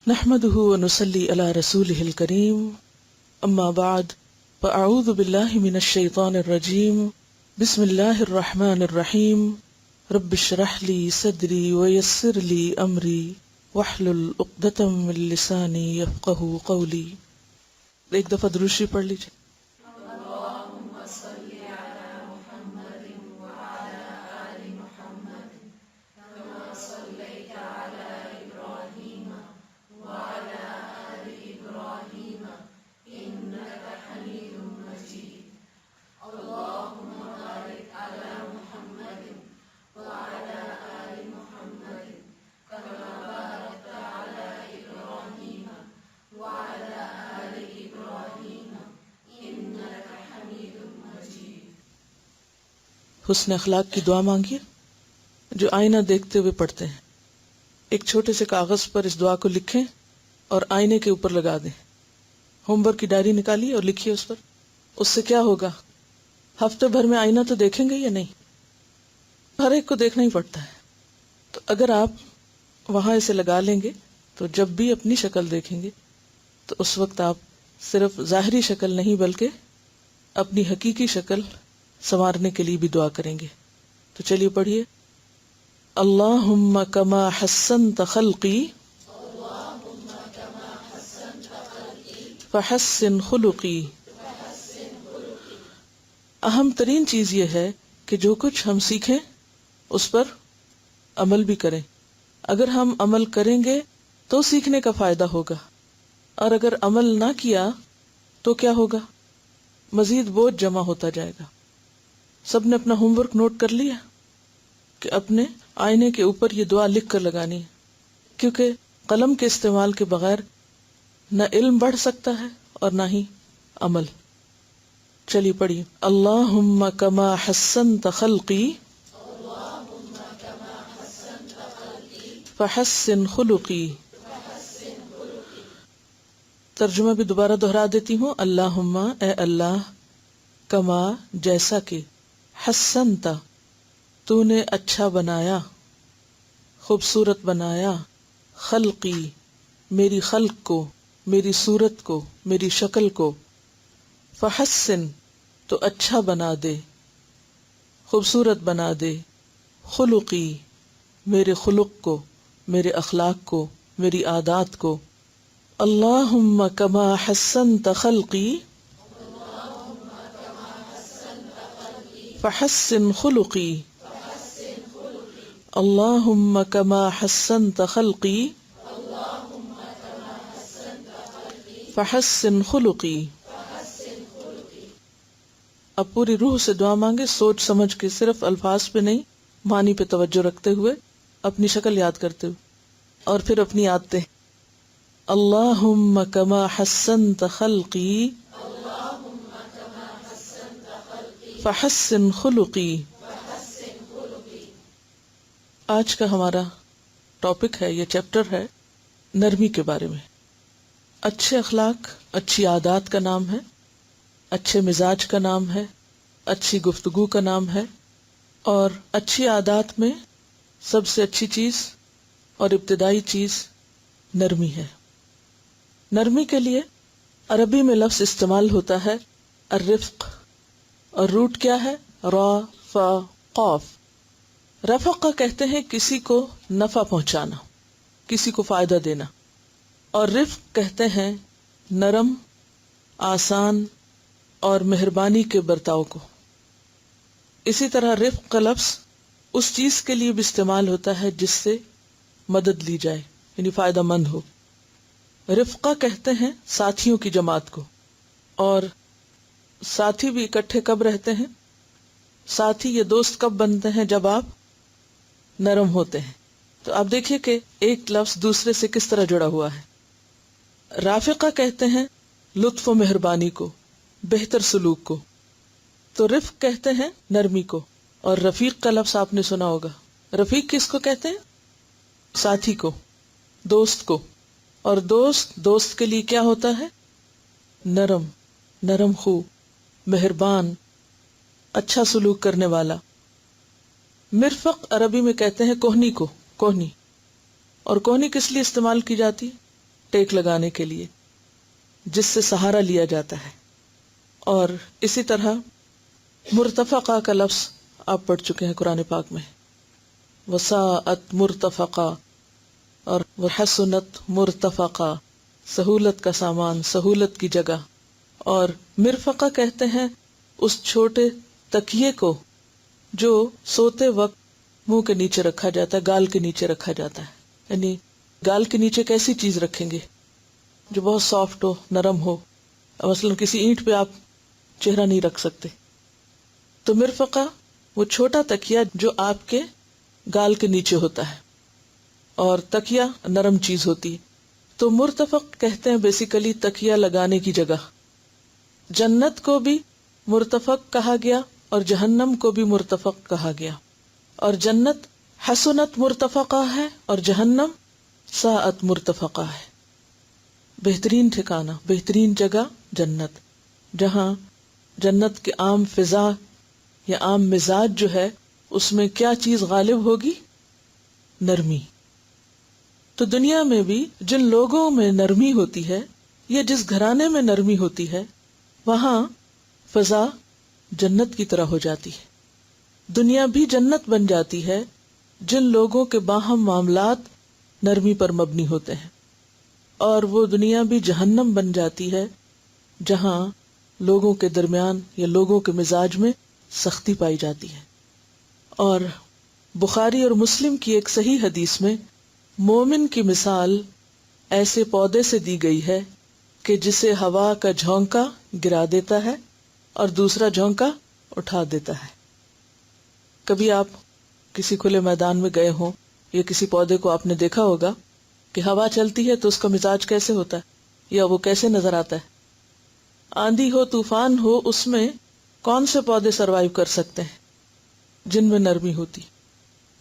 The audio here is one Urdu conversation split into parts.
نحمده ونصلي على رسوله الكريم اما بعد فاعوذ بالله من الشيطان الرجيم بسم الله الرحمن الرحيم رب اشرح لي صدري ويسر لي امري واحلل عقدة من لساني يفقهوا قولي. ایک دفعہ درود شریف پڑھ لیجیے. حسن اخلاق کی دعا مانگیے جو آئینہ دیکھتے ہوئے پڑھتے ہیں. ایک چھوٹے سے کاغذ پر اس دعا کو لکھیں اور آئینے کے اوپر لگا دیں. ہوم ورک کی ڈائری نکالیے اور لکھیے اس پر. اس سے کیا ہوگا؟ ہفتے بھر میں آئینہ تو دیکھیں گے یا نہیں؟ ہر ایک کو دیکھنا ہی پڑتا ہے. تو اگر آپ وہاں اسے لگا لیں گے تو جب بھی اپنی شکل دیکھیں گے تو اس وقت آپ صرف ظاہری شکل نہیں بلکہ اپنی حقیقی شکل سنوارنے کے لیے بھی دعا کریں گے. تو چلیے پڑھیے. اللہم کما حسنت خلقی فحسن خلقی. اہم ترین چیز یہ ہے کہ جو کچھ ہم سیکھیں اس پر عمل بھی کریں. اگر ہم عمل کریں گے تو سیکھنے کا فائدہ ہوگا، اور اگر عمل نہ کیا تو کیا ہوگا؟ مزید بوجھ جمع ہوتا جائے گا. سب نے اپنا ہوم ورک نوٹ کر لیا کہ اپنے آئینے کے اوپر یہ دعا لکھ کر لگانی ہے، کیونکہ قلم کے استعمال کے بغیر نہ علم بڑھ سکتا ہے اور نہ ہی عمل. چلیے پڑھیے. اللہم کما حسنت خلقی فحسن خلقی. ترجمہ بھی دوبارہ دہرا دیتی ہوں. اللہم اے اللہ، کما جیسا کہ، حسنت تو نے اچھا بنایا، خوبصورت بنایا، خلقی میری خلق کو، میری صورت کو، میری شکل کو، فحسن تو اچھا بنا دے، خوبصورت بنا دے، خلقی میرے خلق کو، میرے اخلاق کو، میری عادات کو. اللہم کما حسنت خلقی فحسن خلقی. اللہم کما حسنت خلقی فحسن خلقی. اب پوری روح سے دعا مانگے، سوچ سمجھ کے، صرف الفاظ پہ نہیں، معنی پہ توجہ رکھتے ہوئے، اپنی شکل یاد کرتے ہوئے اور پھر اپنی عادتیں. اللہم کما حسنت خلقی فحسن خلقی. آج کا ہمارا ٹاپک ہے، یہ چیپٹر ہے نرمی کے بارے میں. اچھے اخلاق اچھی عادات کا نام ہے، اچھے مزاج کا نام ہے، اچھی گفتگو کا نام ہے. اور اچھی عادات میں سب سے اچھی چیز اور ابتدائی چیز نرمی ہے. نرمی کے لیے عربی میں لفظ استعمال ہوتا ہے الرفق، اور روٹ کیا ہے؟ را فا قاف. رفق کہتے ہیں کسی کو نفع پہنچانا، کسی کو فائدہ دینا، اور رفق کہتے ہیں نرم، آسان اور مہربانی کے برتاؤ کو. اسی طرح رفق کا لفظ اس چیز کے لیے بھی استعمال ہوتا ہے جس سے مدد لی جائے، یعنی فائدہ مند ہو. رفقہ کہتے ہیں ساتھیوں کی جماعت کو. اور ساتھی بھی اکٹھے کب رہتے ہیں؟ ساتھی یہ دوست کب بنتے ہیں؟ جب آپ نرم ہوتے ہیں. تو آپ دیکھیے کہ ایک لفظ دوسرے سے کس طرح جڑا ہوا ہے. رافقہ کہتے ہیں لطف و مہربانی کو، بہتر سلوک کو. تو رفق کہتے ہیں نرمی کو. اور رفیق کا لفظ آپ نے سنا ہوگا. رفیق کس کو کہتے ہیں؟ ساتھی کو، دوست کو. اور دوست کے لیے کیا ہوتا ہے؟ نرم خو، مہربان، اچھا سلوک کرنے والا. مرفق عربی میں کہتے ہیں کوہنی کو. کوہنی، اور کوہنی کس لیے استعمال کی جاتی؟ ٹیک لگانے کے لیے، جس سے سہارا لیا جاتا ہے. اور اسی طرح مرتفقہ کا لفظ آپ پڑھ چکے ہیں قرآن پاک میں، وساعت مرتفقہ اور وحسنت مرتفقہ، سہولت کا سامان، سہولت کی جگہ. اور مرفقہ کہتے ہیں اس چھوٹے تکیے کو جو سوتے وقت منہ کے نیچے رکھا جاتا ہے، گال کے نیچے رکھا جاتا ہے. یعنی گال کے نیچے کیسی چیز رکھیں گے جو بہت سافٹ ہو، نرم ہو. مثلا کسی اینٹ پہ آپ چہرہ نہیں رکھ سکتے. تو مرفقہ وہ چھوٹا تکیہ جو آپ کے گال کے نیچے ہوتا ہے، اور تکیہ نرم چیز ہوتی ہے. تو مرتفق کہتے ہیں بیسیکلی تکیہ لگانے کی جگہ. جنت کو بھی مرتفق کہا گیا اور جہنم کو بھی مرتفق کہا گیا. اور جنت حسنت مرتفقہ ہے اور جہنم ساعت مرتفقہ ہے. بہترین ٹھکانہ، بہترین جگہ جنت، جہاں جنت کے عام فضا یا عام مزاج جو ہے اس میں کیا چیز غالب ہوگی؟ نرمی. تو دنیا میں بھی جن لوگوں میں نرمی ہوتی ہے یا جس گھرانے میں نرمی ہوتی ہے وہاں فضا جنت کی طرح ہو جاتی ہے. دنیا بھی جنت بن جاتی ہے جن لوگوں کے باہم معاملات نرمی پر مبنی ہوتے ہیں، اور وہ دنیا بھی جہنم بن جاتی ہے جہاں لوگوں کے درمیان یا لوگوں کے مزاج میں سختی پائی جاتی ہے. اور بخاری اور مسلم کی ایک صحیح حدیث میں مومن کی مثال ایسے پودے سے دی گئی ہے کہ جسے ہوا کا جھونکا گرا دیتا ہے اور دوسرا جھونکا اٹھا دیتا ہے. کبھی آپ کسی کھلے میدان میں گئے ہوں یا کسی پودے کو آپ نے دیکھا ہوگا کہ ہوا چلتی ہے تو اس کا مزاج کیسے ہوتا ہے یا وہ کیسے نظر آتا ہے. آندھی ہو، طوفان ہو، اس میں کون سے پودے سروائیو کر سکتے ہیں؟ جن میں نرمی ہوتی،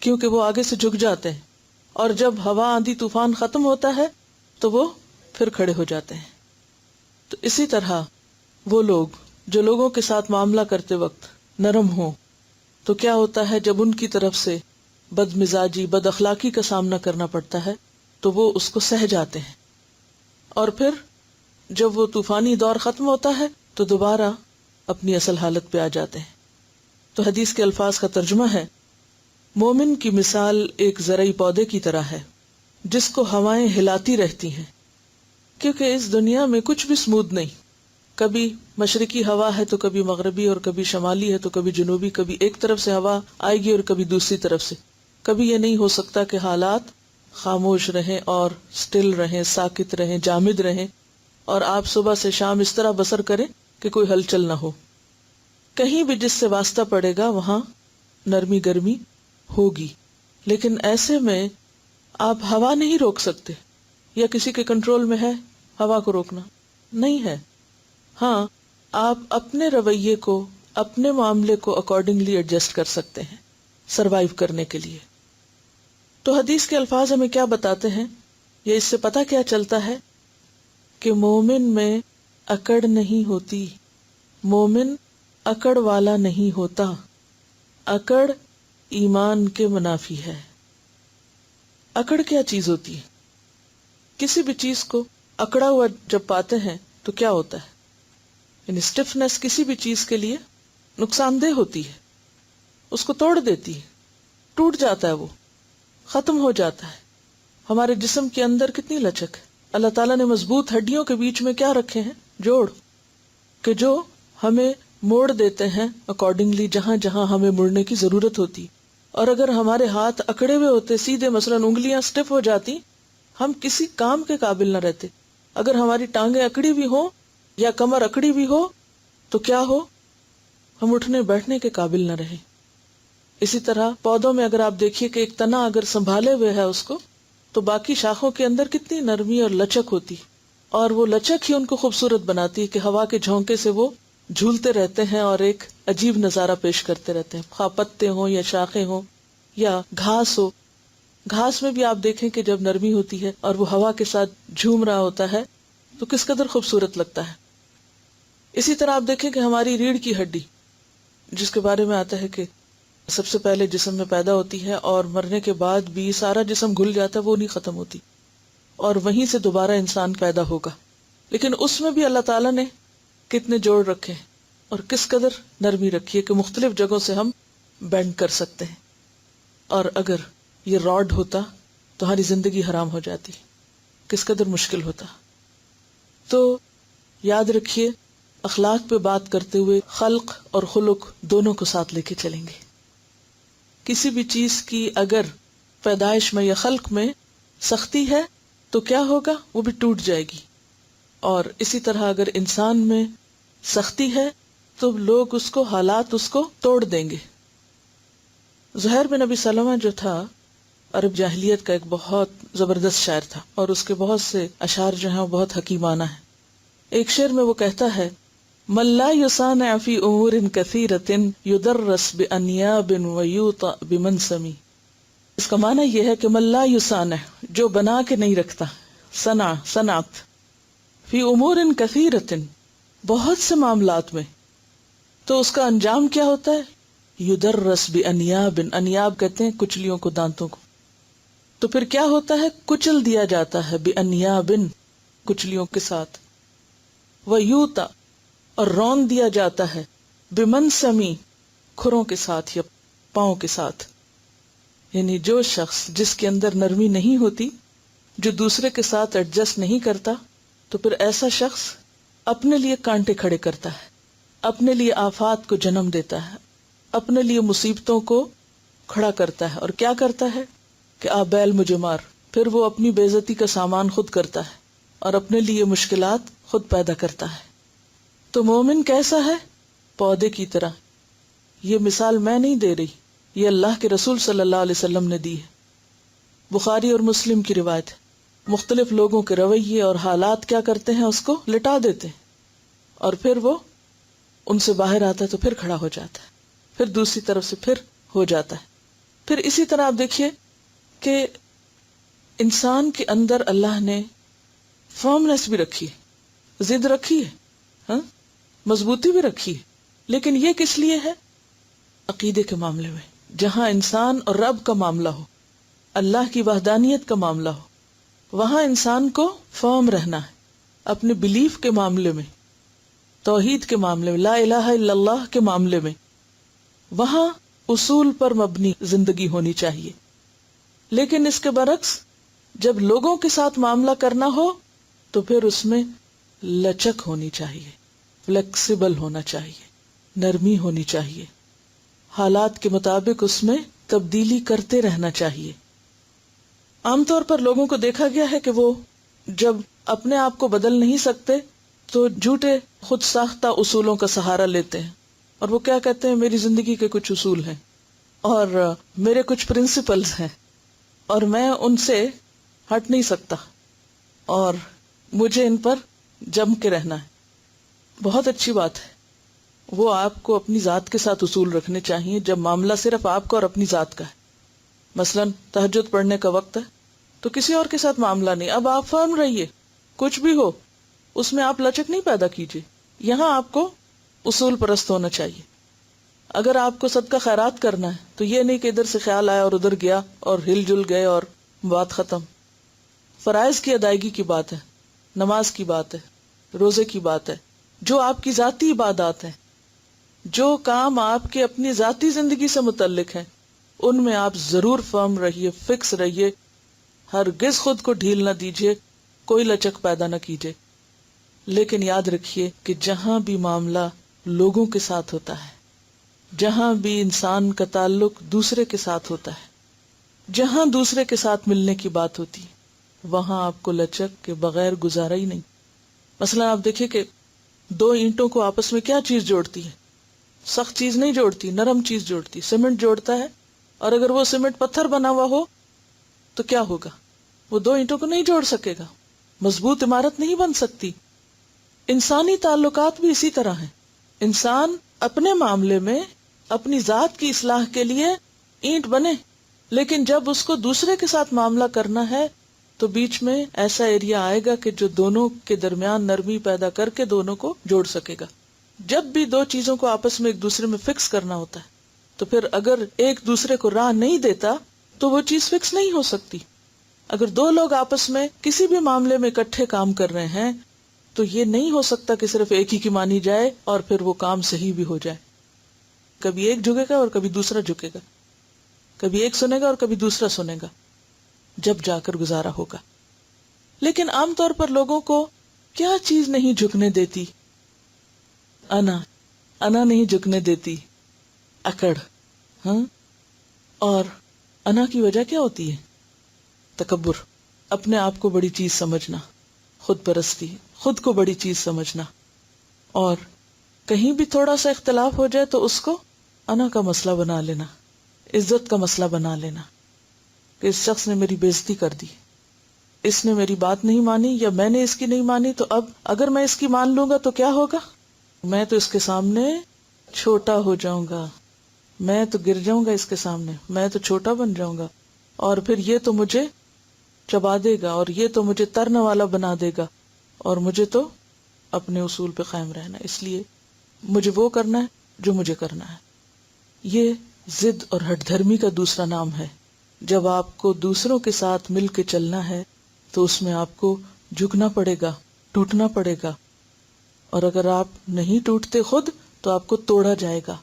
کیونکہ وہ آگے سے جھک جاتے ہیں، اور جب ہوا، آندھی، طوفان ختم ہوتا ہے تو وہ پھر کھڑے ہو جاتے ہیں. تو اسی طرح وہ لوگ جو لوگوں کے ساتھ معاملہ کرتے وقت نرم ہوں تو کیا ہوتا ہے جب ان کی طرف سے بد مزاجی، بد اخلاقی کا سامنا کرنا پڑتا ہے تو وہ اس کو سہ جاتے ہیں، اور پھر جب وہ طوفانی دور ختم ہوتا ہے تو دوبارہ اپنی اصل حالت پہ آ جاتے ہیں. تو حدیث کے الفاظ کا ترجمہ ہے، مومن کی مثال ایک زرعی پودے کی طرح ہے جس کو ہوائیں ہلاتی رہتی ہیں، کیونکہ اس دنیا میں کچھ بھی سمودھ نہیں. کبھی مشرقی ہوا ہے تو کبھی مغربی، اور کبھی شمالی ہے تو کبھی جنوبی، کبھی ایک طرف سے ہوا آئے گی اور کبھی دوسری طرف سے. کبھی یہ نہیں ہو سکتا کہ حالات خاموش رہیں اور سٹل رہیں، ساکت رہیں، جامد رہیں، اور آپ صبح سے شام اس طرح بسر کریں کہ کوئی ہلچل نہ ہو. کہیں بھی جس سے واسطہ پڑے گا وہاں نرمی گرمی ہوگی. لیکن ایسے میں آپ ہوا نہیں روک سکتے، یا کسی کے کنٹرول میں ہے ہوا کو روکنا؟ نہیں ہے. ہاں، آپ اپنے رویے کو، اپنے معاملے کو اکارڈنگلی ایڈجسٹ کر سکتے ہیں سروائیو کرنے کے لیے. تو حدیث کے الفاظ ہمیں کیا بتاتے ہیں، یا اس سے پتہ کیا چلتا ہے کہ مومن میں اکڑ نہیں ہوتی، مومن اکڑ والا نہیں ہوتا. اکڑ ایمان کے منافی ہے. اکڑ کیا چیز ہوتی ہے؟ کسی بھی چیز کو اکڑا ہوا جب پاتے ہیں تو کیا ہوتا ہے؟ یعنی اسٹفنس کسی بھی چیز کے لیے نقصان دہ ہوتی ہے، اس کو توڑ دیتی ہے، ٹوٹ جاتا ہے، وہ ختم ہو جاتا ہے. ہمارے جسم کے اندر کتنی لچک ہے. اللہ تعالیٰ نے مضبوط ہڈیوں کے بیچ میں کیا رکھے ہیں؟ جوڑ، کہ جو ہمیں موڑ دیتے ہیں اکارڈنگلی جہاں جہاں ہمیں مڑنے کی ضرورت ہوتی. اور اگر ہمارے ہاتھ اکڑے ہوئے ہوتے، سیدھے، مثلا انگلیاں سٹف ہو جاتی، ہم کسی کام کے قابل نہ رہتے. اگر ہماری ٹانگیں اکڑی بھی ہوں یا کمر اکڑی بھی ہو تو کیا ہو؟ ہم اٹھنے بیٹھنے کے قابل نہ رہیں. اسی طرح پودوں میں اگر آپ دیکھیے کہ ایک تنا اگر سنبھالے ہوئے ہے اس کو، تو باقی شاخوں کے اندر کتنی نرمی اور لچک ہوتی، اور وہ لچک ہی ان کو خوبصورت بناتی ہے کہ ہوا کے جھونکے سے وہ جھولتے رہتے ہیں اور ایک عجیب نظارہ پیش کرتے رہتے ہیں. خواہ پتے ہوں یا شاخیں ہوں یا گھاس ہو. گھاس میں بھی آپ دیکھیں کہ جب نرمی ہوتی ہے اور وہ ہوا کے ساتھ جھوم رہا ہوتا ہے تو کس قدر خوبصورت لگتا ہے. اسی طرح آپ دیکھیں کہ ہماری ریڑھ کی ہڈی، جس کے بارے میں آتا ہے کہ سب سے پہلے جسم میں پیدا ہوتی ہے اور مرنے کے بعد بھی سارا جسم گھل جاتا ہے، وہ نہیں ختم ہوتی. اور وہیں سے دوبارہ انسان پیدا ہوگا. لیکن اس میں بھی اللہ تعالیٰ نے کتنے جوڑ رکھے اور کس قدر نرمی رکھی ہے کہ مختلف جگہوں سے ہم بینڈ کر سکتے ہیں. اور اگر یہ راڈ ہوتا تو ہماری زندگی حرام ہو جاتی، کس قدر مشکل ہوتا. تو یاد رکھیے، اخلاق پہ بات کرتے ہوئے خلق اور خلق دونوں کو ساتھ لے کے چلیں گے. کسی بھی چیز کی اگر پیدائش میں یا خلق میں سختی ہے تو کیا ہوگا؟ وہ بھی ٹوٹ جائے گی. اور اسی طرح اگر انسان میں سختی ہے تو لوگ اس کو، حالات اس کو توڑ دیں گے. زہیر بن ابی سلمہ جو تھا عرب جاہلیت کا ایک بہت زبردست شاعر تھا، اور اس کے بہت سے اشعار جو ہیں وہ بہت حکیمانہ ہیں. ایک شعر میں وہ کہتا ہے، من لا یصانع فی امور کثیرۃ یدرس بانیاب ویوطأ بمنسم. اس کا معنی یہ ہے کہ من لا یصانع، جو بنا کے نہیں رکھتا، صنعت، فی امور کثیرۃ، بہت سے معاملات میں، تو اس کا انجام کیا ہوتا ہے؟ یدرس بانیاب، انیاب کہتے ہیں کچلیوں کو، دانتوں کو. تو پھر کیا ہوتا ہے؟ کچل دیا جاتا ہے، بانیاب، کچلیوں کے ساتھ، ویوطأ، اور رون دیا جاتا ہے، بمنسمی، کھروں کے ساتھ یا پاؤں کے ساتھ. یعنی جو شخص جس کے اندر نرمی نہیں ہوتی، جو دوسرے کے ساتھ ایڈجسٹ نہیں کرتا، تو پھر ایسا شخص اپنے لیے کانٹے کھڑے کرتا ہے، اپنے لیے آفات کو جنم دیتا ہے، اپنے لیے مصیبتوں کو کھڑا کرتا ہے. اور کیا کرتا ہے کہ آ بیل مجھے مار. پھر وہ اپنی بے عزتی کا سامان خود کرتا ہے اور اپنے لیے مشکلات خود پیدا کرتا ہے. تو مومن کیسا ہے؟ پودے کی طرح. یہ مثال میں نہیں دے رہی، یہ اللہ کے رسول صلی اللہ علیہ وسلم نے دی ہے. بخاری اور مسلم کی روایت ہے. مختلف لوگوں کے رویے اور حالات کیا کرتے ہیں؟ اس کو لٹا دیتے ہیں، اور پھر وہ ان سے باہر آتا ہے تو پھر کھڑا ہو جاتا ہے، پھر دوسری طرف سے پھر ہو جاتا ہے. پھر اسی طرح آپ دیکھیے کہ انسان کے اندر اللہ نے فرمنس بھی رکھی ہے، ضد رکھی ہے، ہاں، مضبوطی بھی رکھی ہے. لیکن یہ کس لیے ہے؟ عقیدے کے معاملے میں، جہاں انسان اور رب کا معاملہ ہو، اللہ کی وحدانیت کا معاملہ ہو، وہاں انسان کو فرم رہنا ہے. اپنے بلیف کے معاملے میں، توحید کے معاملے میں، لا الہ الا اللہ کے معاملے میں، وہاں اصول پر مبنی زندگی ہونی چاہیے. لیکن اس کے برعکس جب لوگوں کے ساتھ معاملہ کرنا ہو تو پھر اس میں لچک ہونی چاہیے، فلیکسیبل ہونا چاہیے، نرمی ہونی چاہیے، حالات کے مطابق اس میں تبدیلی کرتے رہنا چاہیے. عام طور پر لوگوں کو دیکھا گیا ہے کہ وہ جب اپنے آپ کو بدل نہیں سکتے تو جھوٹے خود ساختہ اصولوں کا سہارا لیتے ہیں، اور وہ کیا کہتے ہیں؟ میری زندگی کے کچھ اصول ہیں اور میرے کچھ پرنسپلز ہیں اور میں ان سے ہٹ نہیں سکتا اور مجھے ان پر جم کے رہنا ہے. بہت اچھی بات ہے، وہ آپ کو اپنی ذات کے ساتھ اصول رکھنے چاہیے جب معاملہ صرف آپ کا اور اپنی ذات کا ہے. مثلا تہجد پڑھنے کا وقت ہے تو کسی اور کے ساتھ معاملہ نہیں، اب آپ فرم رہیے، کچھ بھی ہو اس میں آپ لچک نہیں پیدا کیجیے. یہاں آپ کو اصول پرست ہونا چاہیے. اگر آپ کو صدقہ خیرات کرنا ہے تو یہ نہیں کہ ادھر سے خیال آیا اور ادھر گیا اور ہل جل گئے اور بات ختم. فرائض کی ادائیگی کی بات ہے، نماز کی بات ہے، روزے کی بات ہے، جو آپ کی ذاتی عبادات ہیں، جو کام آپ کے اپنی ذاتی زندگی سے متعلق ہیں، ان میں آپ ضرور فرم رہیے، فکس رہیے، ہرگز خود کو ڈھیل نہ دیجیے، کوئی لچک پیدا نہ کیجیے. لیکن یاد رکھیے کہ جہاں بھی معاملہ لوگوں کے ساتھ ہوتا ہے، جہاں بھی انسان کا تعلق دوسرے کے ساتھ ہوتا ہے، جہاں دوسرے کے ساتھ ملنے کی بات ہوتی ہے، وہاں آپ کو لچک کے بغیر گزارا ہی نہیں. مثلا آپ دیکھیں کہ دو اینٹوں کو آپس میں کیا چیز جوڑتی ہے؟ سخت چیز نہیں جوڑتی، نرم چیز جوڑتی، سیمنٹ جوڑتا ہے. اور اگر وہ سیمنٹ پتھر بنا ہوا ہو تو کیا ہوگا؟ وہ دو اینٹوں کو نہیں جوڑ سکے گا، مضبوط عمارت نہیں بن سکتی. انسانی تعلقات بھی اسی طرح ہیں. انسان اپنے معاملے میں اپنی ذات کی اصلاح کے لیے اینٹ بنے، لیکن جب اس کو دوسرے کے ساتھ معاملہ کرنا ہے تو بیچ میں ایسا ایریا آئے گا کہ جو دونوں کے درمیان نرمی پیدا کر کے دونوں کو جوڑ سکے گا. جب بھی دو چیزوں کو آپس میں ایک دوسرے میں فکس کرنا ہوتا ہے تو پھر اگر ایک دوسرے کو راہ نہیں دیتا تو وہ چیز فکس نہیں ہو سکتی. اگر دو لوگ آپس میں کسی بھی معاملے میں اکٹھے کام کر رہے ہیں تو یہ نہیں ہو سکتا کہ صرف ایک ہی کی مانی جائے اور پھر وہ کام صحیح بھی ہو جائے. کبھی ایک جھکے گا اور کبھی دوسرا جھکے گا، کبھی ایک سنے گا اور کبھی دوسرا سنے گا، جب جا کر گزارا ہوگا. لیکن عام طور پر لوگوں کو کیا چیز نہیں جھکنے دیتی؟ انا نہیں جھکنے دیتی، اکڑ. ہاں، اور انا کی وجہ کیا ہوتی ہے؟ تکبر، اپنے آپ کو بڑی چیز سمجھنا، خود پرستی، خود کو بڑی چیز سمجھنا. اور کہیں بھی تھوڑا سا اختلاف ہو جائے تو اس کو انا کا مسئلہ بنا لینا، عزت کا مسئلہ بنا لینا کہ اس شخص نے میری بےزتی کر دی، اس نے میری بات نہیں مانی یا میں نے اس کی نہیں مانی، تو اب اگر میں اس کی مان لوں گا تو کیا ہوگا؟ میں تو اس کے سامنے چھوٹا ہو جاؤں گا، میں تو گر جاؤں گا اس کے سامنے، میں تو چھوٹا بن جاؤں گا، اور پھر یہ تو مجھے چبا دے گا، اور یہ تو مجھے ترنے والا بنا دے گا، اور مجھے تو اپنے اصول پہ قائم رہنا، اس لیے مجھے وہ کرنا ہے جو مجھے کرنا ہے. یہ ضد اور ہٹ دھرمی کا دوسرا نام ہے. جب آپ کو دوسروں کے ساتھ مل کے چلنا ہے تو اس میں آپ کو جھکنا پڑے گا، ٹوٹنا پڑے گا، اور اگر آپ نہیں ٹوٹتے خود تو آپ کو توڑا جائے گا،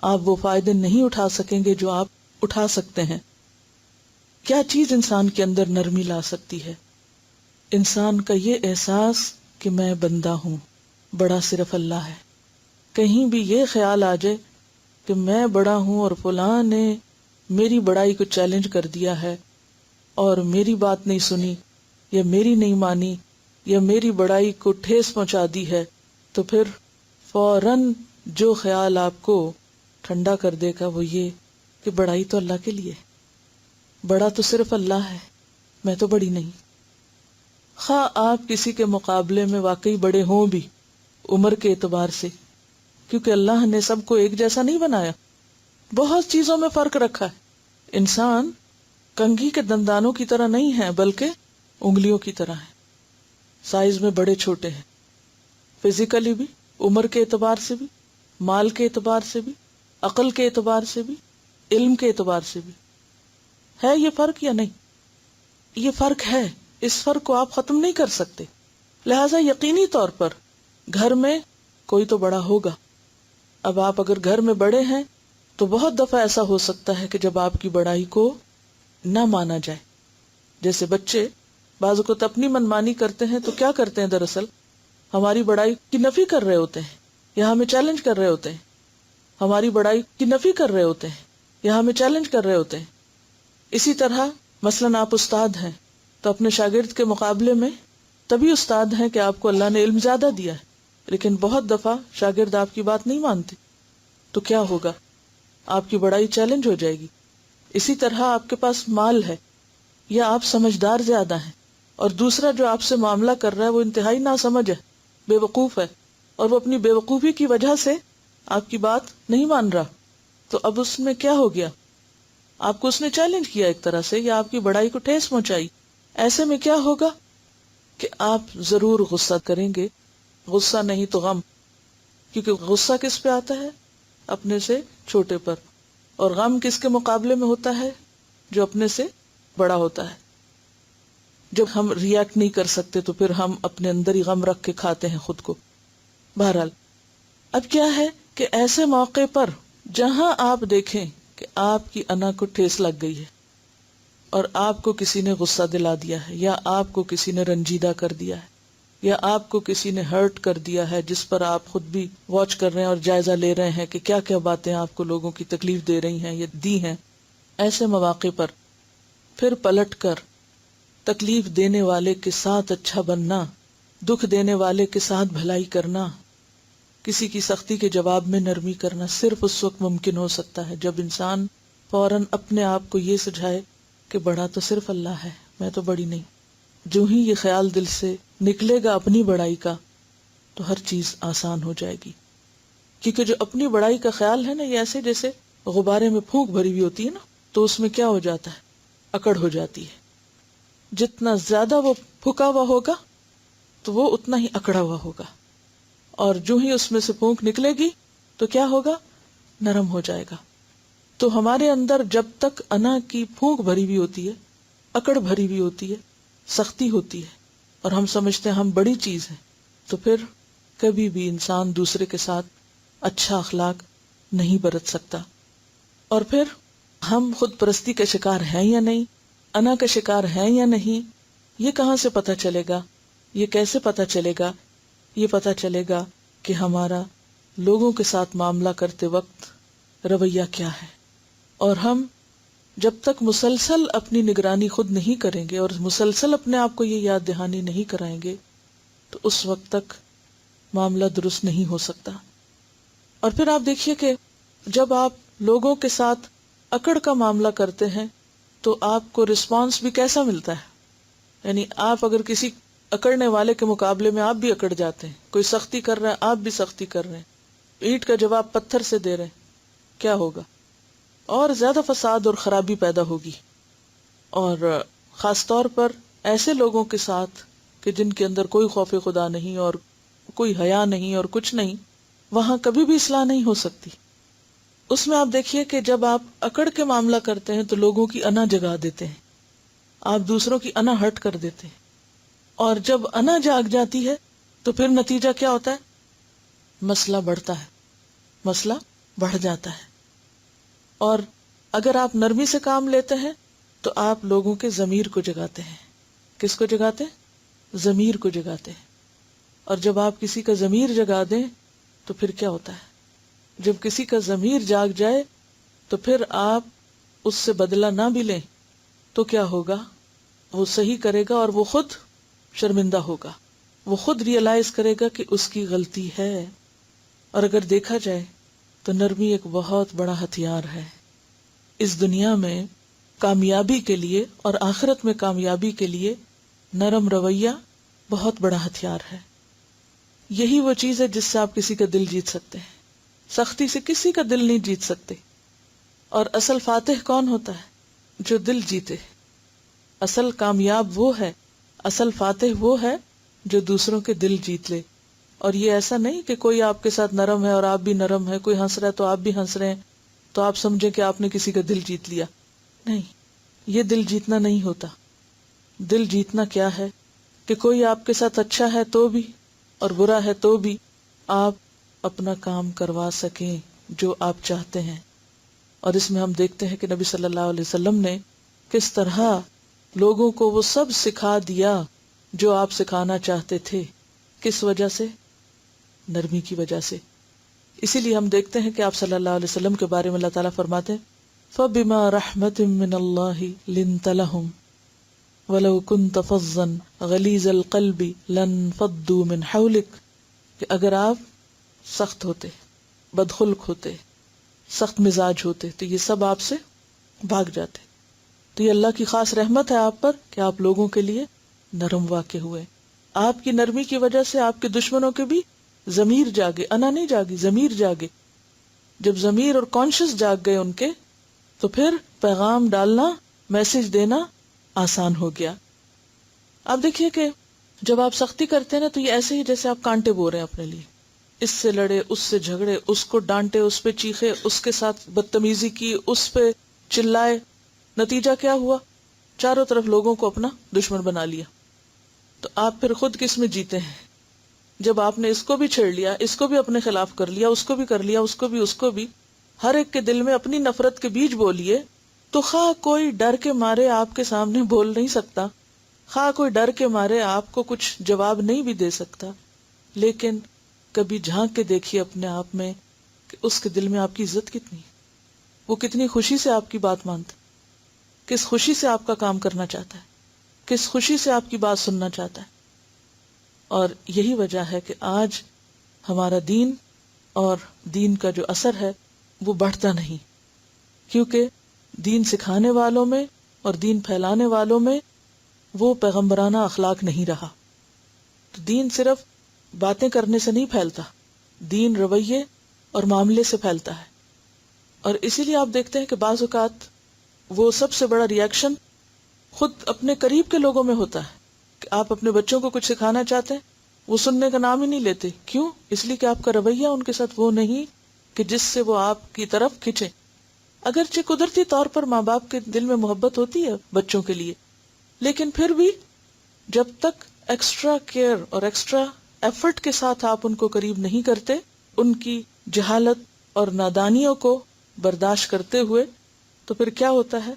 آپ وہ فائدے نہیں اٹھا سکیں گے جو آپ اٹھا سکتے ہیں. کیا چیز انسان کے اندر نرمی لا سکتی ہے؟ انسان کا یہ احساس کہ میں بندہ ہوں، بڑا صرف اللہ ہے. کہیں بھی یہ خیال آ جائے کہ میں بڑا ہوں اور فلاں نے میری بڑائی کو چیلنج کر دیا ہے اور میری بات نہیں سنی یا میری نہیں مانی یا میری بڑائی کو ٹھیس پہنچا دی ہے، تو پھر فوراً جو خیال آپ کو ٹھنڈا کر دے گا وہ یہ کہ بڑائی تو اللہ کے لیے، بڑا تو صرف اللہ ہے، میں تو بڑی نہیں. خواہ آپ کسی کے مقابلے میں واقعی بڑے ہوں بھی عمر کے اعتبار سے، کیونکہ اللہ نے سب کو ایک جیسا نہیں بنایا، بہت چیزوں میں فرق رکھا ہے. انسان کنگھی کے دندانوں کی طرح نہیں ہے بلکہ انگلیوں کی طرح ہے، سائز میں بڑے چھوٹے ہیں، فزیکلی بھی، عمر کے اعتبار سے بھی، مال کے اعتبار سے بھی، عقل کے اعتبار سے بھی، علم کے اعتبار سے بھی. ہے یہ فرق یا نہیں؟ یہ فرق ہے، اس فرق کو آپ ختم نہیں کر سکتے. لہذا یقینی طور پر گھر میں کوئی تو بڑا ہوگا. اب آپ اگر گھر میں بڑے ہیں تو بہت دفعہ ایسا ہو سکتا ہے کہ جب آپ کی بڑائی کو نہ مانا جائے، جیسے بچے بعض اوقات اپنی منمانی کرتے ہیں تو کیا کرتے ہیں؟ دراصل ہماری بڑائی کی نفی کر رہے ہوتے ہیں یا ہمیں چیلنج کر رہے ہوتے ہیں، ہماری بڑائی کی نفی کر رہے ہوتے ہیں یا ہمیں چیلنج کر رہے ہوتے ہیں. اسی طرح مثلاً آپ استاد ہیں تو اپنے شاگرد کے مقابلے میں تبھی استاد ہیں کہ آپ کو اللہ نے علم زیادہ دیا ہے، لیکن بہت دفعہ شاگرد آپ کی بات نہیں مانتے، تو کیا ہوگا؟ آپ کی بڑائی چیلنج ہو جائے گی. اسی طرح آپ کے پاس مال ہے یا آپ سمجھدار زیادہ ہیں اور دوسرا جو آپ سے معاملہ کر رہا ہے وہ انتہائی ناسمجھ ہے، بے وقوف ہے، اور وہ اپنی بے وقوفی کی وجہ سے آپ کی بات نہیں مان رہا، تو اب اس میں کیا ہو گیا؟ آپ کو اس نے چیلنج کیا ایک طرح سے، یا آپ کی بڑائی کو ٹھیس پہنچائی. ایسے میں کیا ہوگا کہ آپ ضرور غصہ کریں گے، غصہ نہیں تو غم، کیونکہ غصہ کس پہ آتا ہے؟ اپنے سے چھوٹے پر، اور غم کس کے مقابلے میں ہوتا ہے؟ جو اپنے سے بڑا ہوتا ہے. جب ہم ریاکٹ نہیں کر سکتے تو پھر ہم اپنے اندر ہی غم رکھ کے کھاتے ہیں خود کو. بہرحال اب کیا ہے کہ ایسے موقع پر جہاں آپ دیکھیں کہ آپ کی انا کو ٹھیس لگ گئی ہے اور آپ کو کسی نے غصہ دلا دیا ہے یا آپ کو کسی نے رنجیدہ کر دیا ہے یا آپ کو کسی نے ہرٹ کر دیا ہے، جس پر آپ خود بھی واچ کر رہے ہیں اور جائزہ لے رہے ہیں کہ کیا کیا باتیں آپ کو لوگوں کی تکلیف دے رہی ہیں یا دی ہیں، ایسے مواقع پر پھر پلٹ کر تکلیف دینے والے کے ساتھ اچھا بننا، دکھ دینے والے کے ساتھ بھلائی کرنا، کسی کی سختی کے جواب میں نرمی کرنا صرف اس وقت ممکن ہو سکتا ہے جب انسان فوراً اپنے آپ کو یہ سمجھائے کہ بڑا تو صرف اللہ ہے، میں تو بڑی نہیں. جو ہی یہ خیال دل سے نکلے گا اپنی بڑائی کا تو ہر چیز آسان ہو جائے گی. کیونکہ جو اپنی بڑائی کا خیال ہے نا، یہ ایسے جیسے غبارے میں پھونک بھری ہوئی ہوتی ہے نا، تو اس میں کیا ہو جاتا ہے؟ اکڑ ہو جاتی ہے. جتنا زیادہ وہ پھکا ہوا ہوگا تو وہ اتنا ہی اکڑا ہوا ہوگا، اور جو ہی اس میں سے پھونک نکلے گی تو کیا ہوگا؟ نرم ہو جائے گا. تو ہمارے اندر جب تک انا کی پھونک بھری ہوئی ہوتی ہے اکڑ بھری ہوئی ہوتی ہے، سختی ہوتی ہے، اور ہم سمجھتے ہیں ہم بڑی چیز ہیں، تو پھر کبھی بھی انسان دوسرے کے ساتھ اچھا اخلاق نہیں برت سکتا. اور پھر ہم خود پرستی کے شکار ہیں یا نہیں، انا کا شکار ہیں یا نہیں، یہ کہاں سے پتہ چلے گا؟ یہ کیسے پتہ چلے گا؟ یہ پتہ چلے گا کہ ہمارا لوگوں کے ساتھ معاملہ کرتے وقت رویہ کیا ہے. اور ہم جب تک مسلسل اپنی نگرانی خود نہیں کریں گے اور مسلسل اپنے آپ کو یہ یاد دہانی نہیں کرائیں گے تو اس وقت تک معاملہ درست نہیں ہو سکتا. اور پھر آپ دیکھیے کہ جب آپ لوگوں کے ساتھ اکڑ کا معاملہ کرتے ہیں تو آپ کو رسپانس بھی کیسا ملتا ہے؟ یعنی آپ اگر کسی اکڑنے والے کے مقابلے میں آپ بھی اکڑ جاتے ہیں، کوئی سختی کر رہا ہے آپ بھی سختی کر رہے ہیں، اینٹ کا جواب پتھر سے دے رہے ہیں، کیا ہوگا؟ اور زیادہ فساد اور خرابی پیدا ہوگی. اور خاص طور پر ایسے لوگوں کے ساتھ کہ جن کے اندر کوئی خوف خدا نہیں اور کوئی حیا نہیں اور کچھ نہیں، وہاں کبھی بھی اصلاح نہیں ہو سکتی. اس میں آپ دیکھیے کہ جب آپ اکڑ کے معاملہ کرتے ہیں تو لوگوں کی انا جگا دیتے ہیں، آپ دوسروں کی انا ہرٹ کر دیتے ہیں، اور جب انا جاگ جاتی ہے تو پھر نتیجہ کیا ہوتا ہے؟ مسئلہ بڑھتا ہے، مسئلہ بڑھ جاتا ہے. اور اگر آپ نرمی سے کام لیتے ہیں تو آپ لوگوں کے ضمیر کو جگاتے ہیں. کس کو جگاتے ہیں؟ ضمیر کو جگاتے ہیں. اور جب آپ کسی کا ضمیر جگا دیں تو پھر کیا ہوتا ہے؟ جب کسی کا ضمیر جاگ جائے تو پھر آپ اس سے بدلہ نہ بھی لیں تو کیا ہوگا؟ وہ صحیح کرے گا اور وہ خود شرمندہ ہوگا، وہ خود ریئلائز کرے گا کہ اس کی غلطی ہے. اور اگر دیکھا جائے تو نرمی ایک بہت بڑا ہتھیار ہے. اس دنیا میں کامیابی کے لیے اور آخرت میں کامیابی کے لیے نرم رویہ بہت بڑا ہتھیار ہے. یہی وہ چیز ہے جس سے آپ کسی کا دل جیت سکتے ہیں. سختی سے کسی کا دل نہیں جیت سکتے. اور اصل فاتح کون ہوتا ہے؟ جو دل جیتے. اصل کامیاب وہ ہے، اصل فاتح وہ ہے جو دوسروں کے دل جیت لے. اور یہ ایسا نہیں کہ کوئی آپ کے ساتھ نرم ہے اور آپ بھی نرم ہے، کوئی ہنس رہا ہے تو آپ بھی ہنس رہے ہیں تو آپ سمجھیں کہ آپ نے کسی کا دل جیت لیا. نہیں، یہ دل جیتنا نہیں ہوتا. دل جیتنا کیا ہے کہ کوئی آپ کے ساتھ اچھا ہے تو بھی اور برا ہے تو بھی آپ اپنا کام کروا سکیں جو آپ چاہتے ہیں. اور اس میں ہم دیکھتے ہیں کہ نبی صلی اللہ علیہ وسلم نے کس طرح لوگوں کو وہ سب سکھا دیا جو آپ سکھانا چاہتے تھے. کس وجہ سے؟ نرمی کی وجہ سے. اسی لیے ہم دیکھتے ہیں کہ آپ صلی اللہ علیہ وسلم کے بارے میں اللہ تعالیٰ فرماتے ہیں فَبِمَا رَحْمَةٍ مِّنَ اللَّهِ لِنْتَ لَهُمْ وَلَوْ كُنْتَ فَظًّا غَلِيظَ الْقَلْبِ لَانفَضُّوا مِنْ حَوْلِكَ، کہ اگر آپ سخت ہوتے، بدخلق ہوتے، سخت مزاج ہوتے تو یہ سب آپ سے بھاگ جاتے. تو یہ اللہ کی خاص رحمت ہے آپ پر کہ آپ لوگوں کے لیے نرم واقع ہوئے. آپ کی نرمی کی وجہ سے آپ کے دشمنوں کے بھی ضمیر جاگے، انا نہیں جاگی، ضمیر جاگے. جب ضمیر اور کانشس جاگ گئے ان کے تو پھر پیغام ڈالنا، میسج دینا آسان ہو گیا. آپ دیکھیے کہ جب آپ سختی کرتے ہیں نا تو یہ ایسے ہی جیسے آپ کانٹے بو رہے ہیں اپنے لیے. اس سے لڑے، اس سے جھگڑے، اس کو ڈانٹے، اس پہ چیخے، اس کے ساتھ بدتمیزی کی، اس پہ چلائے. نتیجہ کیا ہوا؟ چاروں طرف لوگوں کو اپنا دشمن بنا لیا. تو آپ پھر خود کس میں جیتے ہیں؟ جب آپ نے اس کو بھی چھیڑ لیا، اس کو بھی اپنے خلاف کر لیا، اس کو بھی کر لیا، اس کو بھی ہر ایک کے دل میں اپنی نفرت کے بیج بو لیے، تو خواہ کوئی ڈر کے مارے آپ کے سامنے بول نہیں سکتا، خواہ کوئی ڈر کے مارے آپ کو کچھ جواب نہیں بھی دے سکتا، لیکن کبھی جھانک کے دیکھیے اپنے آپ میں کہ اس کے دل میں آپ کی عزت کتنی، وہ کتنی خوشی سے آپ کی بات مانتا، کس خوشی سے آپ کا کام کرنا چاہتا ہے، کس خوشی سے آپ کی بات سننا چاہتا ہے. اور یہی وجہ ہے کہ آج ہمارا دین اور دین کا جو اثر ہے وہ بڑھتا نہیں، کیونکہ دین سکھانے والوں میں اور دین پھیلانے والوں میں وہ پیغمبرانہ اخلاق نہیں رہا. تو دین صرف باتیں کرنے سے نہیں پھیلتا، دین رویے اور معاملے سے پھیلتا ہے. اور اسی لیے آپ دیکھتے ہیں کہ بعض اوقات وہ سب سے بڑا ریئیکشن خود اپنے قریب کے لوگوں میں ہوتا ہے کہ آپ اپنے بچوں کو کچھ سکھانا چاہتے ہیں، وہ سننے کا نام ہی نہیں لیتے. کیوں؟ اس لیے کہ آپ کا رویہ ان کے ساتھ وہ نہیں کہ جس سے وہ آپ کی طرف کھنچے. اگرچہ قدرتی طور پر ماں باپ کے دل میں محبت ہوتی ہے بچوں کے لیے، لیکن پھر بھی جب تک ایکسٹرا کیئر اور ایکسٹرا ایفرٹ کے ساتھ آپ ان کو قریب نہیں کرتے، ان کی جہالت اور نادانیوں کو برداشت کرتے ہوئے، تو پھر کیا ہوتا ہے؟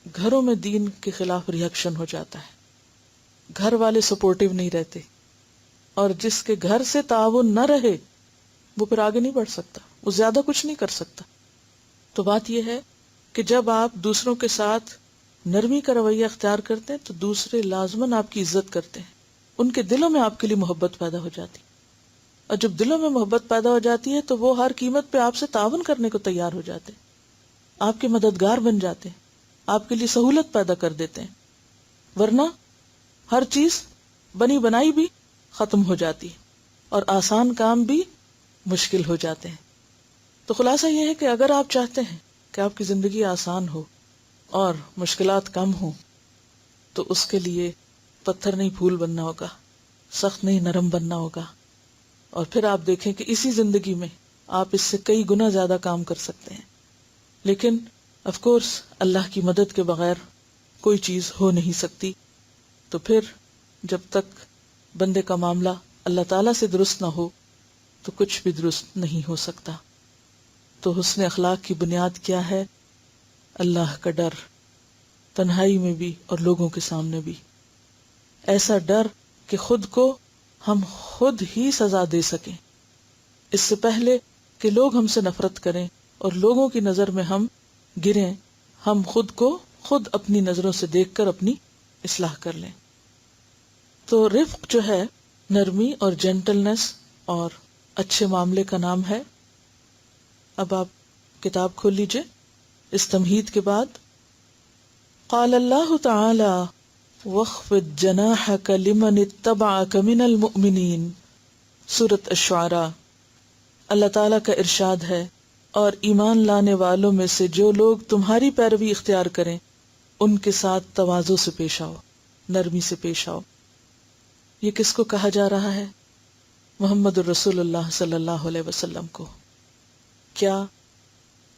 گھروں میں دین کے خلاف ریئیکشن ہو جاتا ہے، گھر والے سپورٹیو نہیں رہتے، اور جس کے گھر سے تعاون نہ رہے وہ پھر آگے نہیں بڑھ سکتا، وہ زیادہ کچھ نہیں کر سکتا۔ تو بات یہ ہے کہ جب آپ دوسروں کے ساتھ نرمی کا رویہ اختیار کرتے ہیں تو دوسرے لازماً آپ کی عزت کرتے ہیں، ان کے دلوں میں آپ کے لیے محبت پیدا ہو جاتی، اور جب دلوں میں محبت پیدا ہو جاتی ہے تو وہ ہر قیمت پہ آپ سے تعاون کرنے کو تیار ہو جاتے ہیں، آپ کے مددگار بن جاتے ہیں، آپ کے لیے سہولت پیدا کر دیتے ہیں، ورنہ ہر چیز بنی بنائی بھی ختم ہو جاتی ہے اور آسان کام بھی مشکل ہو جاتے ہیں۔ تو خلاصہ یہ ہے کہ اگر آپ چاہتے ہیں کہ آپ کی زندگی آسان ہو اور مشکلات کم ہوں تو اس کے لیے پتھر نہیں پھول بننا ہوگا، سخت نہیں نرم بننا ہوگا، اور پھر آپ دیکھیں کہ اسی زندگی میں آپ اس سے کئی گنا زیادہ کام کر سکتے ہیں۔ لیکن آف کورس اللہ کی مدد کے بغیر کوئی چیز ہو نہیں سکتی، تو پھر جب تک بندے کا معاملہ اللہ تعالیٰ سے درست نہ ہو تو کچھ بھی درست نہیں ہو سکتا۔ تو حسن اخلاق کی بنیاد کیا ہے؟ اللہ کا ڈر، تنہائی میں بھی اور لوگوں کے سامنے بھی، ایسا ڈر کہ خود کو ہم خود ہی سزا دے سکیں، اس سے پہلے کہ لوگ ہم سے نفرت کریں اور لوگوں کی نظر میں ہم گریں، ہم خود کو خود اپنی نظروں سے دیکھ کر اپنی اصلاح کر لیں۔ تو رفق جو ہے نرمی اور جینٹلنس اور اچھے معاملے کا نام ہے۔ اب آپ کتاب کھول لیجئے اس تمہید کے بعد۔ قال اللہ تعالی وَاخْفِضْ جَنَاحَكَ لِمَنِ اتَّبَعَكَ مِنَ الْمُؤْمِنِينَ، سورۃ الشعراء۔ اللہ تعالیٰ کا ارشاد ہے، اور ایمان لانے والوں میں سے جو لوگ تمہاری پیروی اختیار کریں ان کے ساتھ تواضع سے پیش آؤ، نرمی سے پیش آؤ۔ یہ کس کو کہا جا رہا ہے؟ محمد الرسول اللہ صلی اللہ علیہ وسلم کو۔ کیا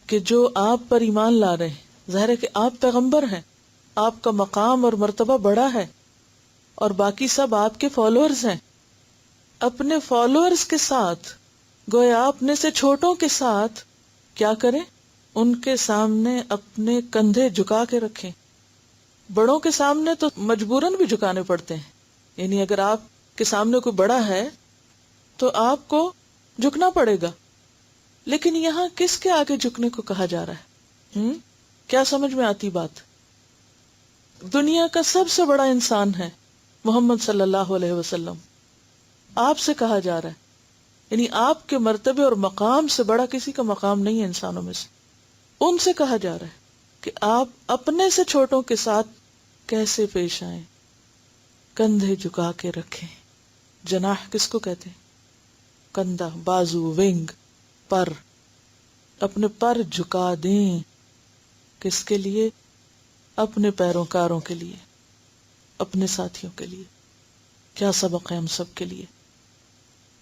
کہ جو آپ پر ایمان لا رہے ہیں، ظاہر ہے کہ آپ پیغمبر ہیں، آپ کا مقام اور مرتبہ بڑا ہے، اور باقی سب آپ کے فالوورز ہیں، اپنے فالوورز کے ساتھ، گویا اپنے سے چھوٹوں کے ساتھ کیا کریں؟ ان کے سامنے اپنے کندھے جھکا کے رکھیں۔ بڑوں کے سامنے تو مجبوراً بھی جھکانے پڑتے ہیں، یعنی اگر آپ کے سامنے کوئی بڑا ہے تو آپ کو جھکنا پڑے گا، لیکن یہاں کس کے آگے جھکنے کو کہا جا رہا ہے؟ کیا سمجھ میں آتی بات؟ دنیا کا سب سے بڑا انسان ہے محمد صلی اللہ علیہ وسلم، آپ سے کہا جا رہا ہے، یعنی آپ کے مرتبے اور مقام سے بڑا کسی کا مقام نہیں ہے انسانوں میں سے، ان سے کہا جا رہا ہے کہ آپ اپنے سے چھوٹوں کے ساتھ کیسے پیش آئیں، کندھے جھکا کے رکھیں۔ جناح کس کو کہتے ہیں؟ کندھا، بازو، ونگ، پر، اپنے پر جھکا دیں۔ کس کے لیے؟ اپنے پیروکاروں کے لیے، اپنے ساتھیوں کے لیے۔ کیا سبق ہے ہم سب کے لیے؟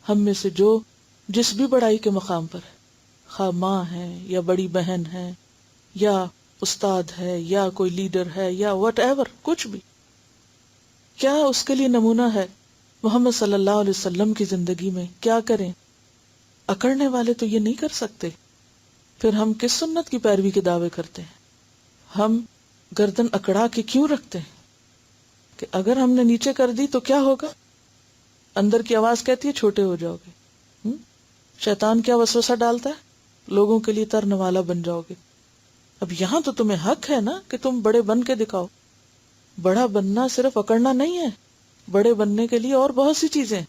ہم میں سے جو جس بھی بڑائی کے مقام پر ہے، خواہ ماں ہے یا بڑی بہن ہے یا استاد ہے یا کوئی لیڈر ہے یا وٹ ایور، کچھ بھی، کیا اس کے لیے نمونہ ہے محمد صلی اللہ علیہ وسلم کی زندگی میں؟ کیا کریں؟ اکڑنے والے تو یہ نہیں کر سکتے، پھر ہم کس سنت کی پیروی کے دعوے کرتے ہیں؟ ہم گردن اکڑا کے کیوں رکھتے ہیں کہ اگر ہم نے نیچے کر دی تو کیا ہوگا؟ اندر کی آواز کہتی ہے چھوٹے ہو جاؤ گے۔ شیطان کیا وسوسہ ڈالتا ہے؟ لوگوں کے لیے ترنے والا بن جاؤ گے۔ اب یہاں تو تمہیں حق ہے نا کہ تم بڑے بن کے دکھاؤ۔ بڑا بننا صرف اکڑنا نہیں ہے، بڑے بننے کے لیے اور بہت سی چیزیں۔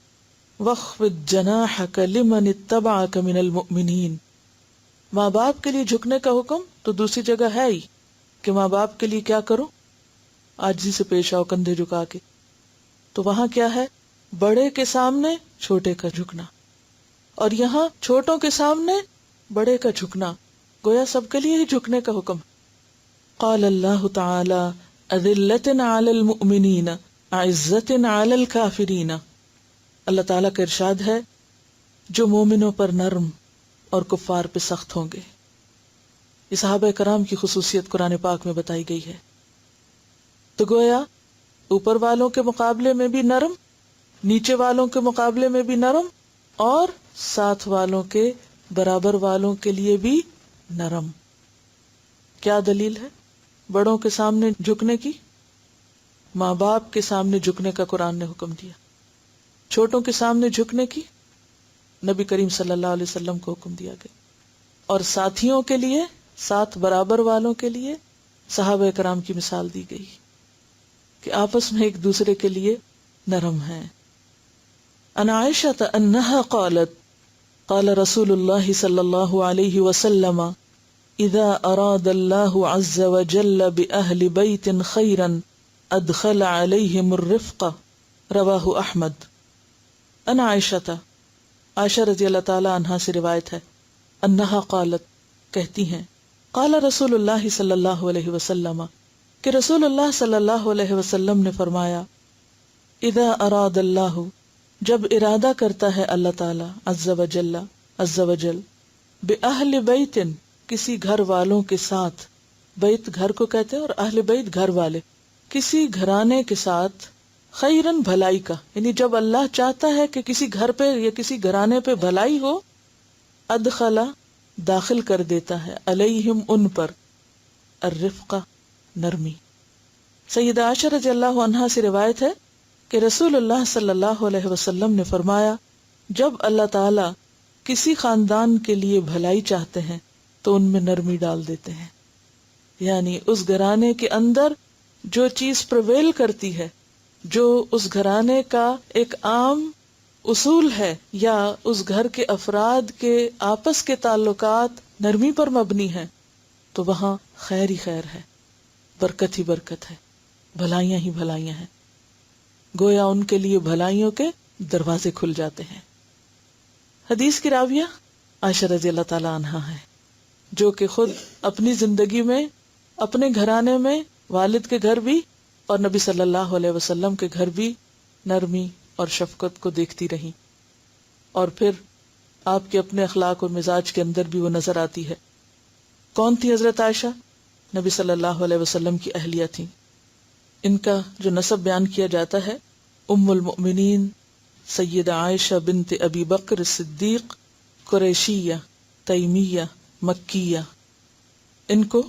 وَاخْفِضْ جَنَاحَكَ لِمَنِ اتَّبَعَكَ مِنَ الْمُؤْمِنِينَ، ماں باپ کے لیے جھکنے کا حکم تو دوسری جگہ ہے ہی کہ ماں باپ کے لیے کیا کرو؟ عاجزی سے پیش آؤ، کندھے جھکا کے۔ تو وہاں کیا ہے؟ بڑے کے سامنے چھوٹے کا جھکنا، اور یہاں چھوٹوں کے سامنے بڑے کا جھکنا، گویا سب کے لیے ہی جھکنے کا حکم۔ قال اللہ تعالی اذلۃ علی المؤمنین عزۃ علی الکافرین، اللہ تعالیٰ کا ارشاد ہے جو مومنوں پر نرم اور کفار پہ سخت ہوں گے۔ یہ صحابہ کرام کی خصوصیت قرآن پاک میں بتائی گئی ہے۔ تو گویا اوپر والوں کے مقابلے میں بھی نرم، نیچے والوں کے مقابلے میں بھی نرم، اور ساتھ والوں کے برابر والوں کے لیے بھی نرم۔ کیا دلیل ہے؟ بڑوں کے سامنے جھکنے کی، ماں باپ کے سامنے جھکنے کا قرآن نے حکم دیا۔ چھوٹوں کے سامنے جھکنے کی نبی کریم صلی اللہ علیہ وسلم کو حکم دیا گیا۔ اور ساتھیوں کے لیے، ساتھ برابر والوں کے لیے صحابہ کرام کی مثال دی گئی کہ آپس میں ایک دوسرے کے لیے نرم ہیں۔ عن عائشة انها قالت قال رسول الله صلی اللہ علیہ وسلم اذا اراد الله عز وجل بأهل بيت خيرا ادخل عليهم الرفق، رواہ احمد۔ عن عائشة، عائشہ رضی اللہ تعالی عنہا سے روایت ہے، انہا قالت، کہتی ہیں، قال رسول اللہ صلی اللہ علیہ وسلم، کہ رسول اللہ صلی اللہ علیہ وسلم نے فرمایا، اذا اراد اللہ، جب ارادہ کرتا ہے اللہ تعالی عز وجل بأہل بیت، کسی گھر والوں کے ساتھ، بیت گھر کو کہتے ہیں اور اہل بیت گھر والے، کسی گھرانے کے ساتھ، خیرن بھلائی کا، یعنی جب اللہ چاہتا ہے کہ کسی گھر پہ یا کسی گھرانے پہ بھلائی ہو، ادخلا، داخل کر دیتا ہے، علیہم، ان پر، الرفق، نرمی۔ سیدہ عائشہ رضی اللہ عنہا سے روایت ہے کہ رسول اللہ صلی اللہ علیہ وسلم نے فرمایا، جب اللہ تعالی کسی خاندان کے لیے بھلائی چاہتے ہیں تو ان میں نرمی ڈال دیتے ہیں۔ یعنی اس گھرانے کے اندر جو چیز پرویل کرتی ہے، جو اس گھرانے کا ایک عام اصول ہے، یا اس گھر کے افراد کے آپس کے تعلقات نرمی پر مبنی ہیں، تو وہاں خیر ہی خیر ہے، برکت ہی برکت ہے، بھلائیاں ہی بھلائیاں ہیں، گویا ان کے لیے بھلائیوں کے دروازے کھل جاتے ہیں۔ حدیث کی راویہ عائشہ رضی اللہ تعالی عنہا ہے، جو کہ خود اپنی زندگی میں، اپنے گھرانے میں، والد کے گھر بھی اور نبی صلی اللہ علیہ وسلم کے گھر بھی نرمی اور شفقت کو دیکھتی رہی، اور پھر آپ کے اپنے اخلاق اور مزاج کے اندر بھی وہ نظر آتی ہے۔ کون تھی حضرت عائشہ؟ نبی صلی اللہ علیہ وسلم کی اہلیہ تھیں۔ ان کا جو نسب بیان کیا جاتا ہے، ام المؤمنین سیدہ عائشہ بنت ابی بکر صدیق، قریشیہ، تیمیہ، مکیہ۔ ان کو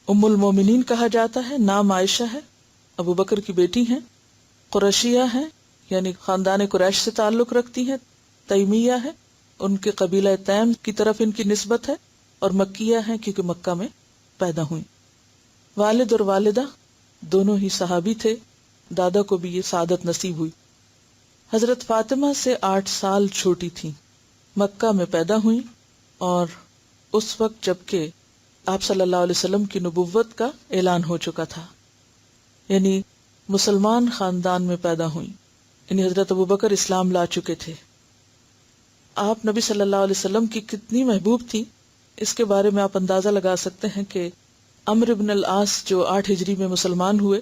ام المؤمنین کہا جاتا ہے، نام عائشہ ہے، ابو بکر کی بیٹی ہیں، قریشیہ ہیں یعنی خاندان قریش سے تعلق رکھتی ہیں، تیمیہ ہے، ان کے قبیلہ تیم کی طرف ان کی نسبت ہے، اور مکیہ ہیں کیونکہ مکہ میں پیدا ہوئیں۔ والد اور والدہ دونوں ہی صحابی تھے، دادا کو بھی یہ سعادت نصیب ہوئی۔ حضرت فاطمہ سے 8 سال چھوٹی تھیں، مکہ میں پیدا ہوئیں، اور اس وقت جبکہ آپ صلی اللہ علیہ وسلم کی نبوت کا اعلان ہو چکا تھا، یعنی مسلمان خاندان میں پیدا ہوئیں، یعنی حضرت ابوبکر اسلام لا چکے تھے۔ آپ نبی صلی اللہ علیہ وسلم کی کتنی محبوب تھی، اس کے بارے میں آپ اندازہ لگا سکتے ہیں کہ عمرو بن العاص جو 8 ہجری میں مسلمان ہوئے،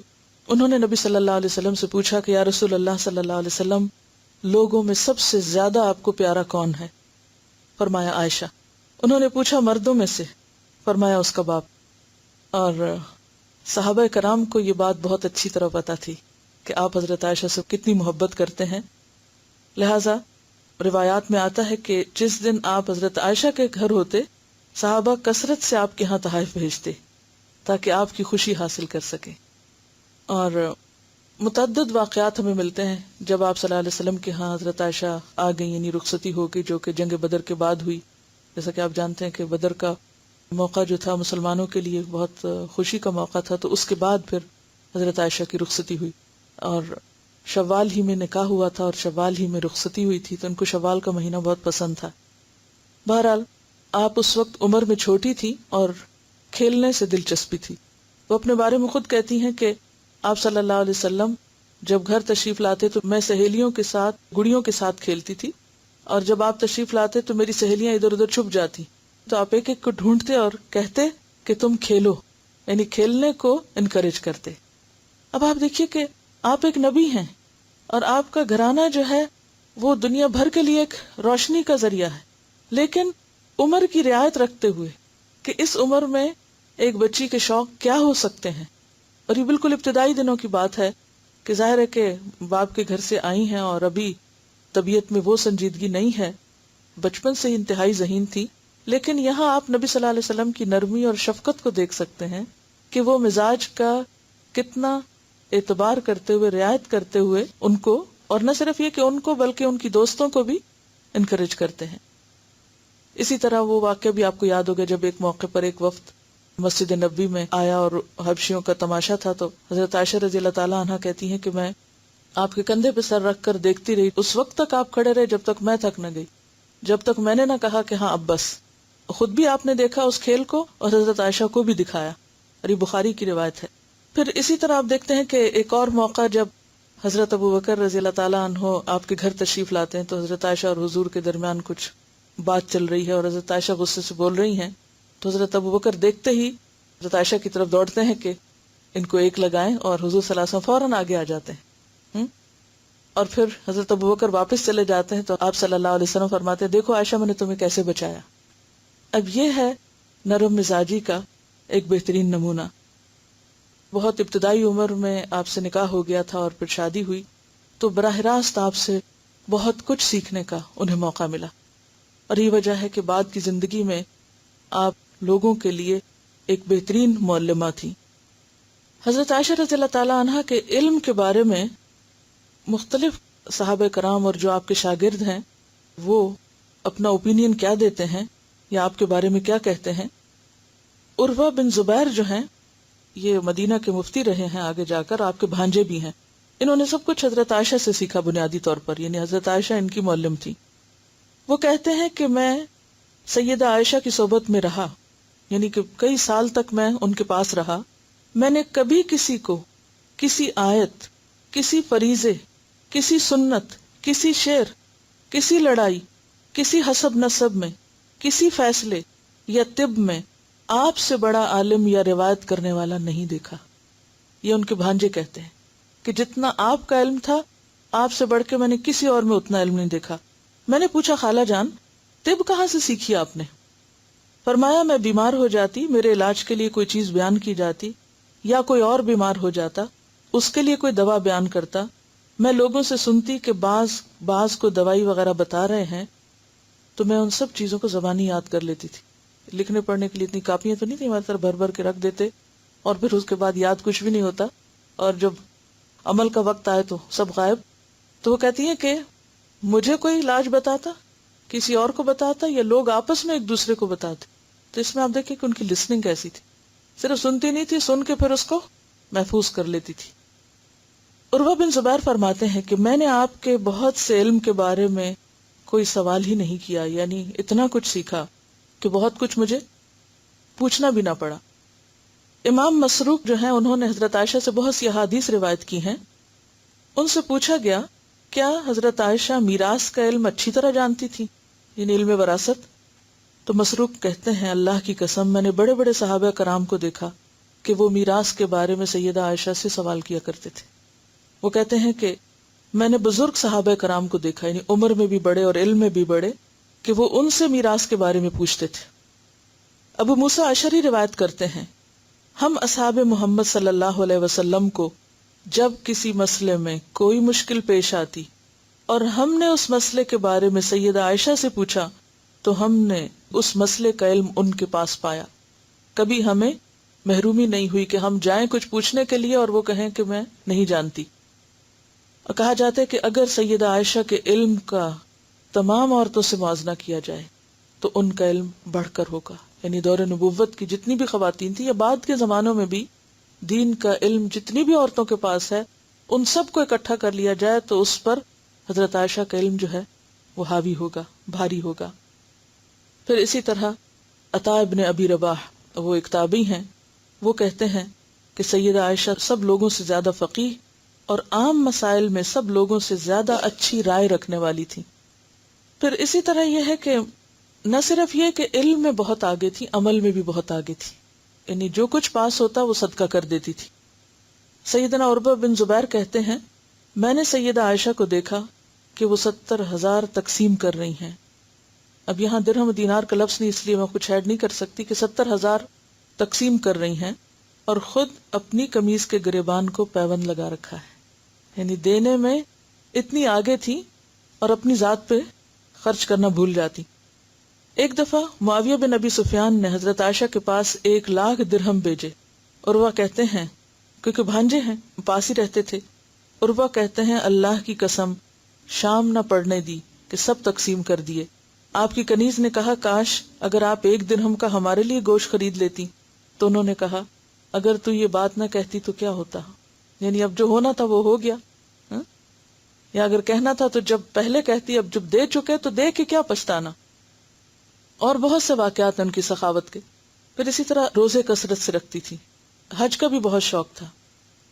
انہوں نے نبی صلی اللہ علیہ وسلم سے پوچھا کہ یا رسول اللہ صلی اللہ علیہ وسلم، لوگوں میں سب سے زیادہ آپ کو پیارا کون ہے؟ فرمایا عائشہ۔ انہوں نے پوچھا مردوں میں سے؟ فرمایا اس کا باپ۔ اور صحابہ کرام کو یہ بات بہت اچھی طرح پتہ تھی کہ آپ حضرت عائشہ سے کتنی محبت کرتے ہیں، لہٰذا روایات میں آتا ہے کہ جس دن آپ حضرت عائشہ کے گھر ہوتے، صحابہ کثرت سے آپ کے ہاں تحائف بھیجتے تاکہ آپ کی خوشی حاصل کر سکیں۔ اور متعدد واقعات ہمیں ملتے ہیں جب آپ صلی اللہ علیہ وسلم کے ہاں حضرت عائشہ آ گئی، یعنی رخصتی ہو گئی، جو کہ جنگ بدر کے بعد ہوئی۔ جیسا کہ آپ جانتے ہیں کہ بدر کا موقع جو تھا مسلمانوں کے لیے بہت خوشی کا موقع تھا، تو اس کے بعد پھر حضرت عائشہ کی رخصتی ہوئی، اور شوال ہی میں نکاح ہوا تھا اور شوال ہی میں رخصتی ہوئی تھی، تو ان کو شوال کا مہینہ بہت پسند تھا۔ بہرحال آپ اس وقت عمر میں چھوٹی تھی اور کھیلنے سے دلچسپی تھی۔ وہ اپنے بارے میں خود کہتی ہیں کہ آپ صلی اللہ علیہ وسلم جب گھر تشریف لاتے تو میں سہیلیوں کے ساتھ، گڑیوں کے ساتھ کھیلتی تھی، اور جب آپ تشریف لاتے تو میری سہیلیاں ادھر ادھر چھپ جاتی، تو آپ ایک ایک کو ڈھونڈتے اور کہتے کہ تم کھیلو، یعنی کھیلنے کو انکریج کرتے۔ اب آپ دیکھیے کہ آپ ایک نبی ہیں، اور آپ کا گھرانہ جو ہے وہ دنیا بھر کے لیے ایک روشنی کا ذریعہ ہے، لیکن عمر کی رعایت رکھتے ہوئے کہ اس عمر میں ایک بچی کے شوق کیا ہو سکتے ہیں، اور یہ بالکل ابتدائی دنوں کی بات ہے کہ کہ ظاہر ہے کہ باپ کے گھر سے آئی ہیں اور ابھی طبیعت میں وہ سنجیدگی نہیں ہے، بچپن سے انتہائی ذہین تھی، لیکن یہاں آپ نبی صلی اللہ علیہ وسلم کی نرمی اور شفقت کو دیکھ سکتے ہیں کہ وہ مزاج کا کتنا اعتبار کرتے ہوئے، رعایت کرتے ہوئے ان کو، اور نہ صرف یہ کہ ان کو بلکہ ان کی دوستوں کو بھی انکریج کرتے ہیں۔ اسی طرح وہ واقعہ بھی آپ کو یاد ہوگا جب ایک موقع پر ایک وفد مسجد نبوی میں آیا اور حبشیوں کا تماشا تھا، تو حضرت عائشہ رضی اللہ تعالیٰ عنہ کہتی ہیں کہ میں آپ کے کندھے پہ سر رکھ کر دیکھتی رہی، اس وقت تک آپ کھڑے رہے جب تک میں تھک نہ گئی، جب تک میں نے نہ کہا کہ ہاں اب بس۔ خود بھی آپ نے دیکھا اس کھیل کو اور حضرت عائشہ کو بھی دکھایا، اور یہ بخاری کی روایت ہے۔ پھر اسی طرح آپ دیکھتے ہیں کہ ایک اور موقع جب حضرت ابو بکر رضی اللہ تعالیٰ عنہ آپ کے گھر تشریف لاتے ہیں، تو حضرت عائشہ اور حضور کے درمیان کچھ بات چل رہی ہے اور حضرت عائشہ غصے سے بول رہی ہیں، تو حضرت ابو بکر دیکھتے ہی حضرت عائشہ کی طرف دوڑتے ہیں کہ ان کو ایک لگائیں، اور حضور صلی اللہ علیہ وسلم فوراً آگے آ جاتے ہیں، اور پھر حضرت ابو بکر واپس چلے جاتے ہیں تو آپ صلی اللہ علیہ وسلم فرماتے ہیں دیکھو عائشہ میں نے تمہیں کیسے بچایا۔ اب یہ ہے نرم مزاجی کا ایک بہترین نمونہ۔ بہت ابتدائی عمر میں آپ سے نکاح ہو گیا تھا اور پھر شادی ہوئی، تو براہ راست آپ سے بہت کچھ سیکھنے کا انہیں موقع ملا، اور یہ وجہ ہے کہ بعد کی زندگی میں آپ لوگوں کے لیے ایک بہترین معلمہ تھی۔ حضرت عائشہ رضی اللہ تعالیٰ عنہ کے علم کے بارے میں مختلف صحابہ کرام اور جو آپ کے شاگرد ہیں وہ اپنا اوپینین کیا دیتے ہیں یا آپ کے بارے میں کیا کہتے ہیں۔ عروہ بن زبیر جو ہیں، یہ مدینہ کے مفتی رہے ہیں آگے جا کر، آپ کے بھانجے بھی ہیں، انہوں نے سب کچھ حضرت عائشہ سے سیکھا بنیادی طور پر، یعنی حضرت عائشہ ان کی معلم تھی۔ وہ کہتے ہیں کہ میں سیدہ عائشہ کی صحبت میں رہا، یعنی کہ کئی سال تک میں ان کے پاس رہا، میں نے کبھی کسی کو کسی آیت، کسی فریضے، کسی سنت، کسی شعر، کسی لڑائی، کسی حسب نسب میں، کسی فیصلے یا طب میں آپ سے بڑا عالم یا روایت کرنے والا نہیں دیکھا۔ یہ ان کے بھانجے کہتے ہیں کہ جتنا آپ کا علم تھا، آپ سے بڑھ کے میں نے کسی اور میں اتنا علم نہیں دیکھا۔ میں نے پوچھا خالہ جان طب کہاں سے سیکھی آپ نے؟ فرمایا میں بیمار ہو جاتی، میرے علاج کے لیے کوئی چیز بیان کی جاتی، یا کوئی اور بیمار ہو جاتا، اس کے لیے کوئی دوا بیان کرتا، میں لوگوں سے سنتی کہ بعض کو دوائی وغیرہ بتا رہے ہیں، تو میں ان سب چیزوں کو زبانی یاد کر لیتی تھی۔ لکھنے پڑھنے کے لیے اتنی کاپیاں تو نہیں تھی ہماری طرح بھر بھر کے رکھ دیتے، اور پھر اس کے بعد یاد کچھ بھی نہیں ہوتا، اور جب عمل کا وقت آئے تو سب غائب۔ تو وہ کہتی ہیں کہ مجھے کوئی علاج بتاتا، کسی اور کو بتاتا، یا لوگ آپس میں ایک دوسرے کو بتاتے۔ تو اس میں آپ دیکھیں کہ ان کی لسننگ کیسی تھی، صرف سنتی نہیں تھی، سن کے پھر اس کو محفوظ کر لیتی تھی۔ عروہ بن زبیر فرماتے ہیں کہ میں نے آپ کے بہت سے علم کے بارے میں کوئی سوال ہی نہیں کیا، یعنی اتنا کچھ سیکھا کہ بہت کچھ مجھے پوچھنا بھی نہ پڑا۔ امام مسروق جو ہیں، انہوں نے حضرت عائشہ سے بہت سی احادیث روایت کی ہیں۔ ان سے پوچھا گیا کیا حضرت عائشہ میراث کا علم اچھی طرح جانتی تھی، یعنی علم وراثت؟ تو مسروق کہتے ہیں اللہ کی قسم میں نے بڑے بڑے صحابہ کرام کو دیکھا کہ وہ میراث کے بارے میں سیدہ عائشہ سے سوال کیا کرتے تھے۔ وہ کہتے ہیں کہ میں نے بزرگ صحابہ کرام کو دیکھا، یعنی عمر میں بھی بڑے اور علم میں بھی بڑے، کہ وہ ان سے میراث کے بارے میں پوچھتے تھے۔ ابو موسیٰ اشعری روایت کرتے ہیں ہم اصحاب محمد صلی اللہ علیہ وسلم کو جب کسی مسئلے میں کوئی مشکل پیش آتی اور ہم نے اس مسئلے کے بارے میں سیدہ عائشہ سے پوچھا تو ہم نے اس مسئلے کا علم ان کے پاس پایا، کبھی ہمیں محرومی نہیں ہوئی کہ ہم جائیں کچھ پوچھنے کے لیے اور وہ کہیں کہ میں نہیں جانتی۔ اور کہا جاتا ہے کہ اگر سیدہ عائشہ کے علم کا تمام عورتوں سے موازنہ کیا جائے تو ان کا علم بڑھ کر ہوگا، یعنی دور نبوت کی جتنی بھی خواتین تھیں یا بعد کے زمانوں میں بھی دین کا علم جتنی بھی عورتوں کے پاس ہے، ان سب کو اکٹھا کر لیا جائے تو اس پر حضرت عائشہ کا علم جو ہے وہ حاوی ہوگا، بھاری ہوگا۔ پھر اسی طرح عطا ابن ابی رباح، وہ ایک تابعی ہیں، وہ کہتے ہیں کہ سیدہ عائشہ سب لوگوں سے زیادہ فقیہ اور عام مسائل میں سب لوگوں سے زیادہ اچھی رائے رکھنے والی تھی۔ پھر اسی طرح یہ ہے کہ نہ صرف یہ کہ علم میں بہت آگے تھی، عمل میں بھی بہت آگے تھی، یعنی جو کچھ پاس ہوتا وہ صدقہ کر دیتی تھی۔ سیدنا عروہ بن زبیر کہتے ہیں میں نے سیدہ عائشہ کو دیکھا کہ وہ 70,000 تقسیم کر رہی ہیں۔ اب یہاں درہم و دینار کا لفظ نہیں، اس لیے میں کچھ ایڈ نہیں کر سکتی، کہ 70,000 تقسیم کر رہی ہیں اور خود اپنی قمیض کے گریبان کو پیوند لگا رکھا ہے۔ یعنی دینے میں اتنی آگے تھی اور اپنی ذات پہ خرچ کرنا بھول جاتی. ایک دفعہ معاویہ بن ابی سفیان نے حضرت عائشہ کے پاس 1,00,000 درہم بھیجے. عروہ کہتے ہیں، کیونکہ بھانجے ہیں پاس ہی رہتے تھے، عروہ کہتے ہیں اللہ کی قسم شام نہ پڑنے دی کہ سب تقسیم کر دیے. آپ کی کنیز نے کہا کاش اگر آپ 1 درہم کا ہمارے لیے گوشت خرید لیتی. تو انہوں نے کہا اگر تو یہ بات نہ کہتی تو کیا ہوتا، یعنی اب جو ہونا تھا وہ ہو گیا، یا اگر کہنا تھا تو جب پہلے کہتی، اب جب دے چکے تو دے کے کیا پچھتانا. اور بہت سے واقعات ہیں ان کی سخاوت کے. پھر اسی طرح روزے کثرت سے رکھتی تھی. حج کا بھی بہت شوق تھا،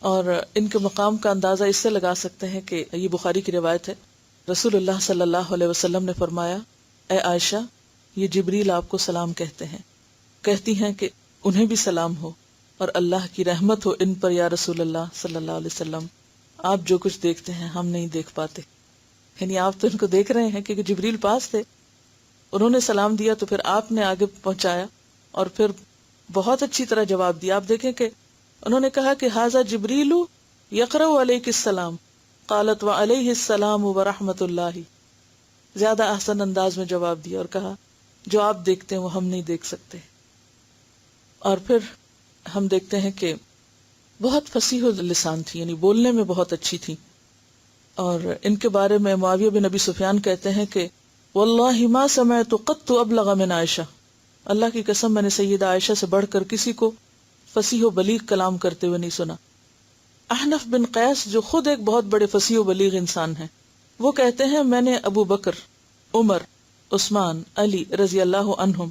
اور ان کے مقام کا اندازہ اس سے لگا سکتے ہیں کہ یہ بخاری کی روایت ہے. رسول اللہ صلی اللہ علیہ وسلم نے فرمایا اے عائشہ یہ جبریل آپ کو سلام کہتے ہیں. کہتی ہیں کہ انہیں بھی سلام ہو اور اللہ کی رحمت ہو ان پر یا رسول اللہ صلی اللہ علیہ وسلم. آپ جو کچھ دیکھتے ہیں ہم نہیں دیکھ پاتے. یعنی آپ تو ان کو دیکھ رہے ہیں کیونکہ جبریل پاس تھے، انہوں نے سلام دیا تو پھر آپ نے آگے پہنچایا اور پھر بہت اچھی طرح جواب دیا. آپ دیکھیں کہ انہوں نے کہا کہ ھذا جبریل یقرأ علیک السلام قالت وعلیہ السلام ورحمۃ اللہ. زیادہ احسن انداز میں جواب دیا اور کہا جو آپ دیکھتے ہیں وہ ہم نہیں دیکھ سکتے. اور پھر ہم دیکھتے ہیں کہ بہت فصیح اللسان تھی، یعنی بولنے میں بہت اچھی تھی. اور ان کے بارے میں معاویہ بن ابی سفیان کہتے ہیں کہ واللہ ما سمعت قط ابلغ من عائشہ، اللہ کی قسم میں نے سیدہ عائشہ سے بڑھ کر کسی کو فصیح و بلیغ کلام کرتے ہوئے نہیں سنا. احنف بن قیس جو خود ایک بہت بڑے فصیح و بلیغ انسان ہیں، وہ کہتے ہیں میں نے ابو بکر، عمر، عثمان، علی رضی اللہ عنہم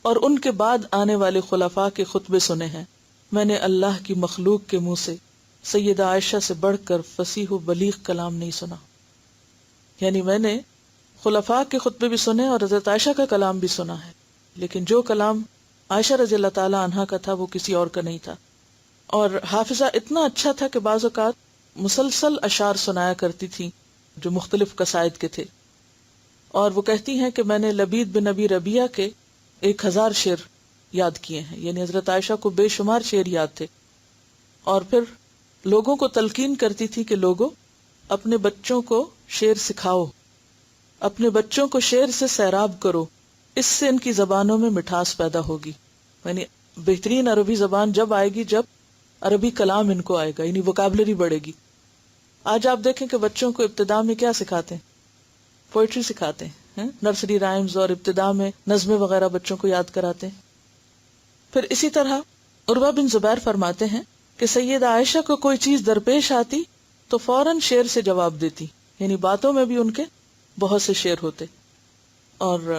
اور ان کے بعد آنے والے خلفاء کے خطبے سنے ہیں. میں نے اللہ کی مخلوق کے منہ سے سیدہ عائشہ سے بڑھ کر فصیح و بلیغ کلام نہیں سنا. یعنی میں نے خلفاء کے خطبے بھی سنے اور حضرت عائشہ کا کلام بھی سنا ہے، لیکن جو کلام عائشہ رضی اللہ تعالی عنہا کا تھا وہ کسی اور کا نہیں تھا. اور حافظہ اتنا اچھا تھا کہ بعض اوقات مسلسل اشعار سنایا کرتی تھی جو مختلف قصائد کے تھے. اور وہ کہتی ہیں کہ میں نے لبید بن ابی ربیعہ کے 1000 شعر یاد کیے ہیں. یعنی حضرت عائشہ کو بے شمار شعر یاد تھے. اور پھر لوگوں کو تلقین کرتی تھی کہ لوگوں اپنے بچوں کو شعر سکھاؤ، اپنے بچوں کو شعر سے سیراب کرو، اس سے ان کی زبانوں میں مٹھاس پیدا ہوگی. یعنی بہترین عربی زبان جب آئے گی جب عربی کلام ان کو آئے گا، یعنی ووکیبلری بڑھے گی. آج آپ دیکھیں کہ بچوں کو ابتدا میں کیا سکھاتے ہیں؟ پوئٹری سکھاتے ہیں، نرسری رائمز، اور ابتدا میں نظمیں وغیرہ بچوں کو یاد کراتے ہیں. پھر اسی طرح عروہ بن زبیر فرماتے ہیں کہ سیدہ عائشہ کو کوئی چیز درپیش آتی تو فوراً شعر سے جواب دیتی. یعنی باتوں میں بھی ان کے بہت سے شعر ہوتے. اور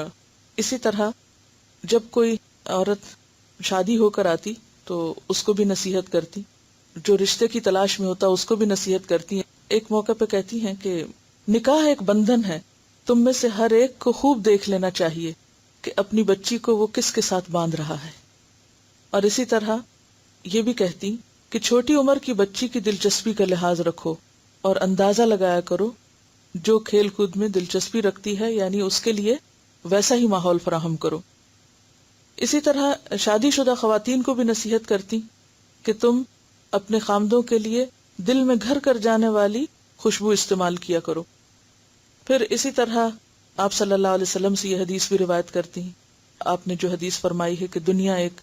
اسی طرح جب کوئی عورت شادی ہو کر آتی تو اس کو بھی نصیحت کرتی، جو رشتے کی تلاش میں ہوتا اس کو بھی نصیحت کرتی ہیں. ایک موقع پہ کہتی ہیں کہ نکاح ایک بندھن ہے، تم میں سے ہر ایک کو خوب دیکھ لینا چاہیے کہ اپنی بچی کو وہ کس کے ساتھ باندھ رہا ہے. اور اسی طرح یہ بھی کہتی کہ چھوٹی عمر کی بچی کی دلچسپی کا لحاظ رکھو اور اندازہ لگایا کرو جو کھیل کود میں دلچسپی رکھتی ہے، یعنی اس کے لیے ویسا ہی ماحول فراہم کرو. اسی طرح شادی شدہ خواتین کو بھی نصیحت کرتی کہ تم اپنے خامدوں کے لیے دل میں گھر کر جانے والی خوشبو استعمال کیا کرو. پھر اسی طرح آپ صلی اللہ علیہ وسلم سے یہ حدیث بھی روایت کرتی ہیں. آپ نے جو حدیث فرمائی ہے کہ دنیا ایک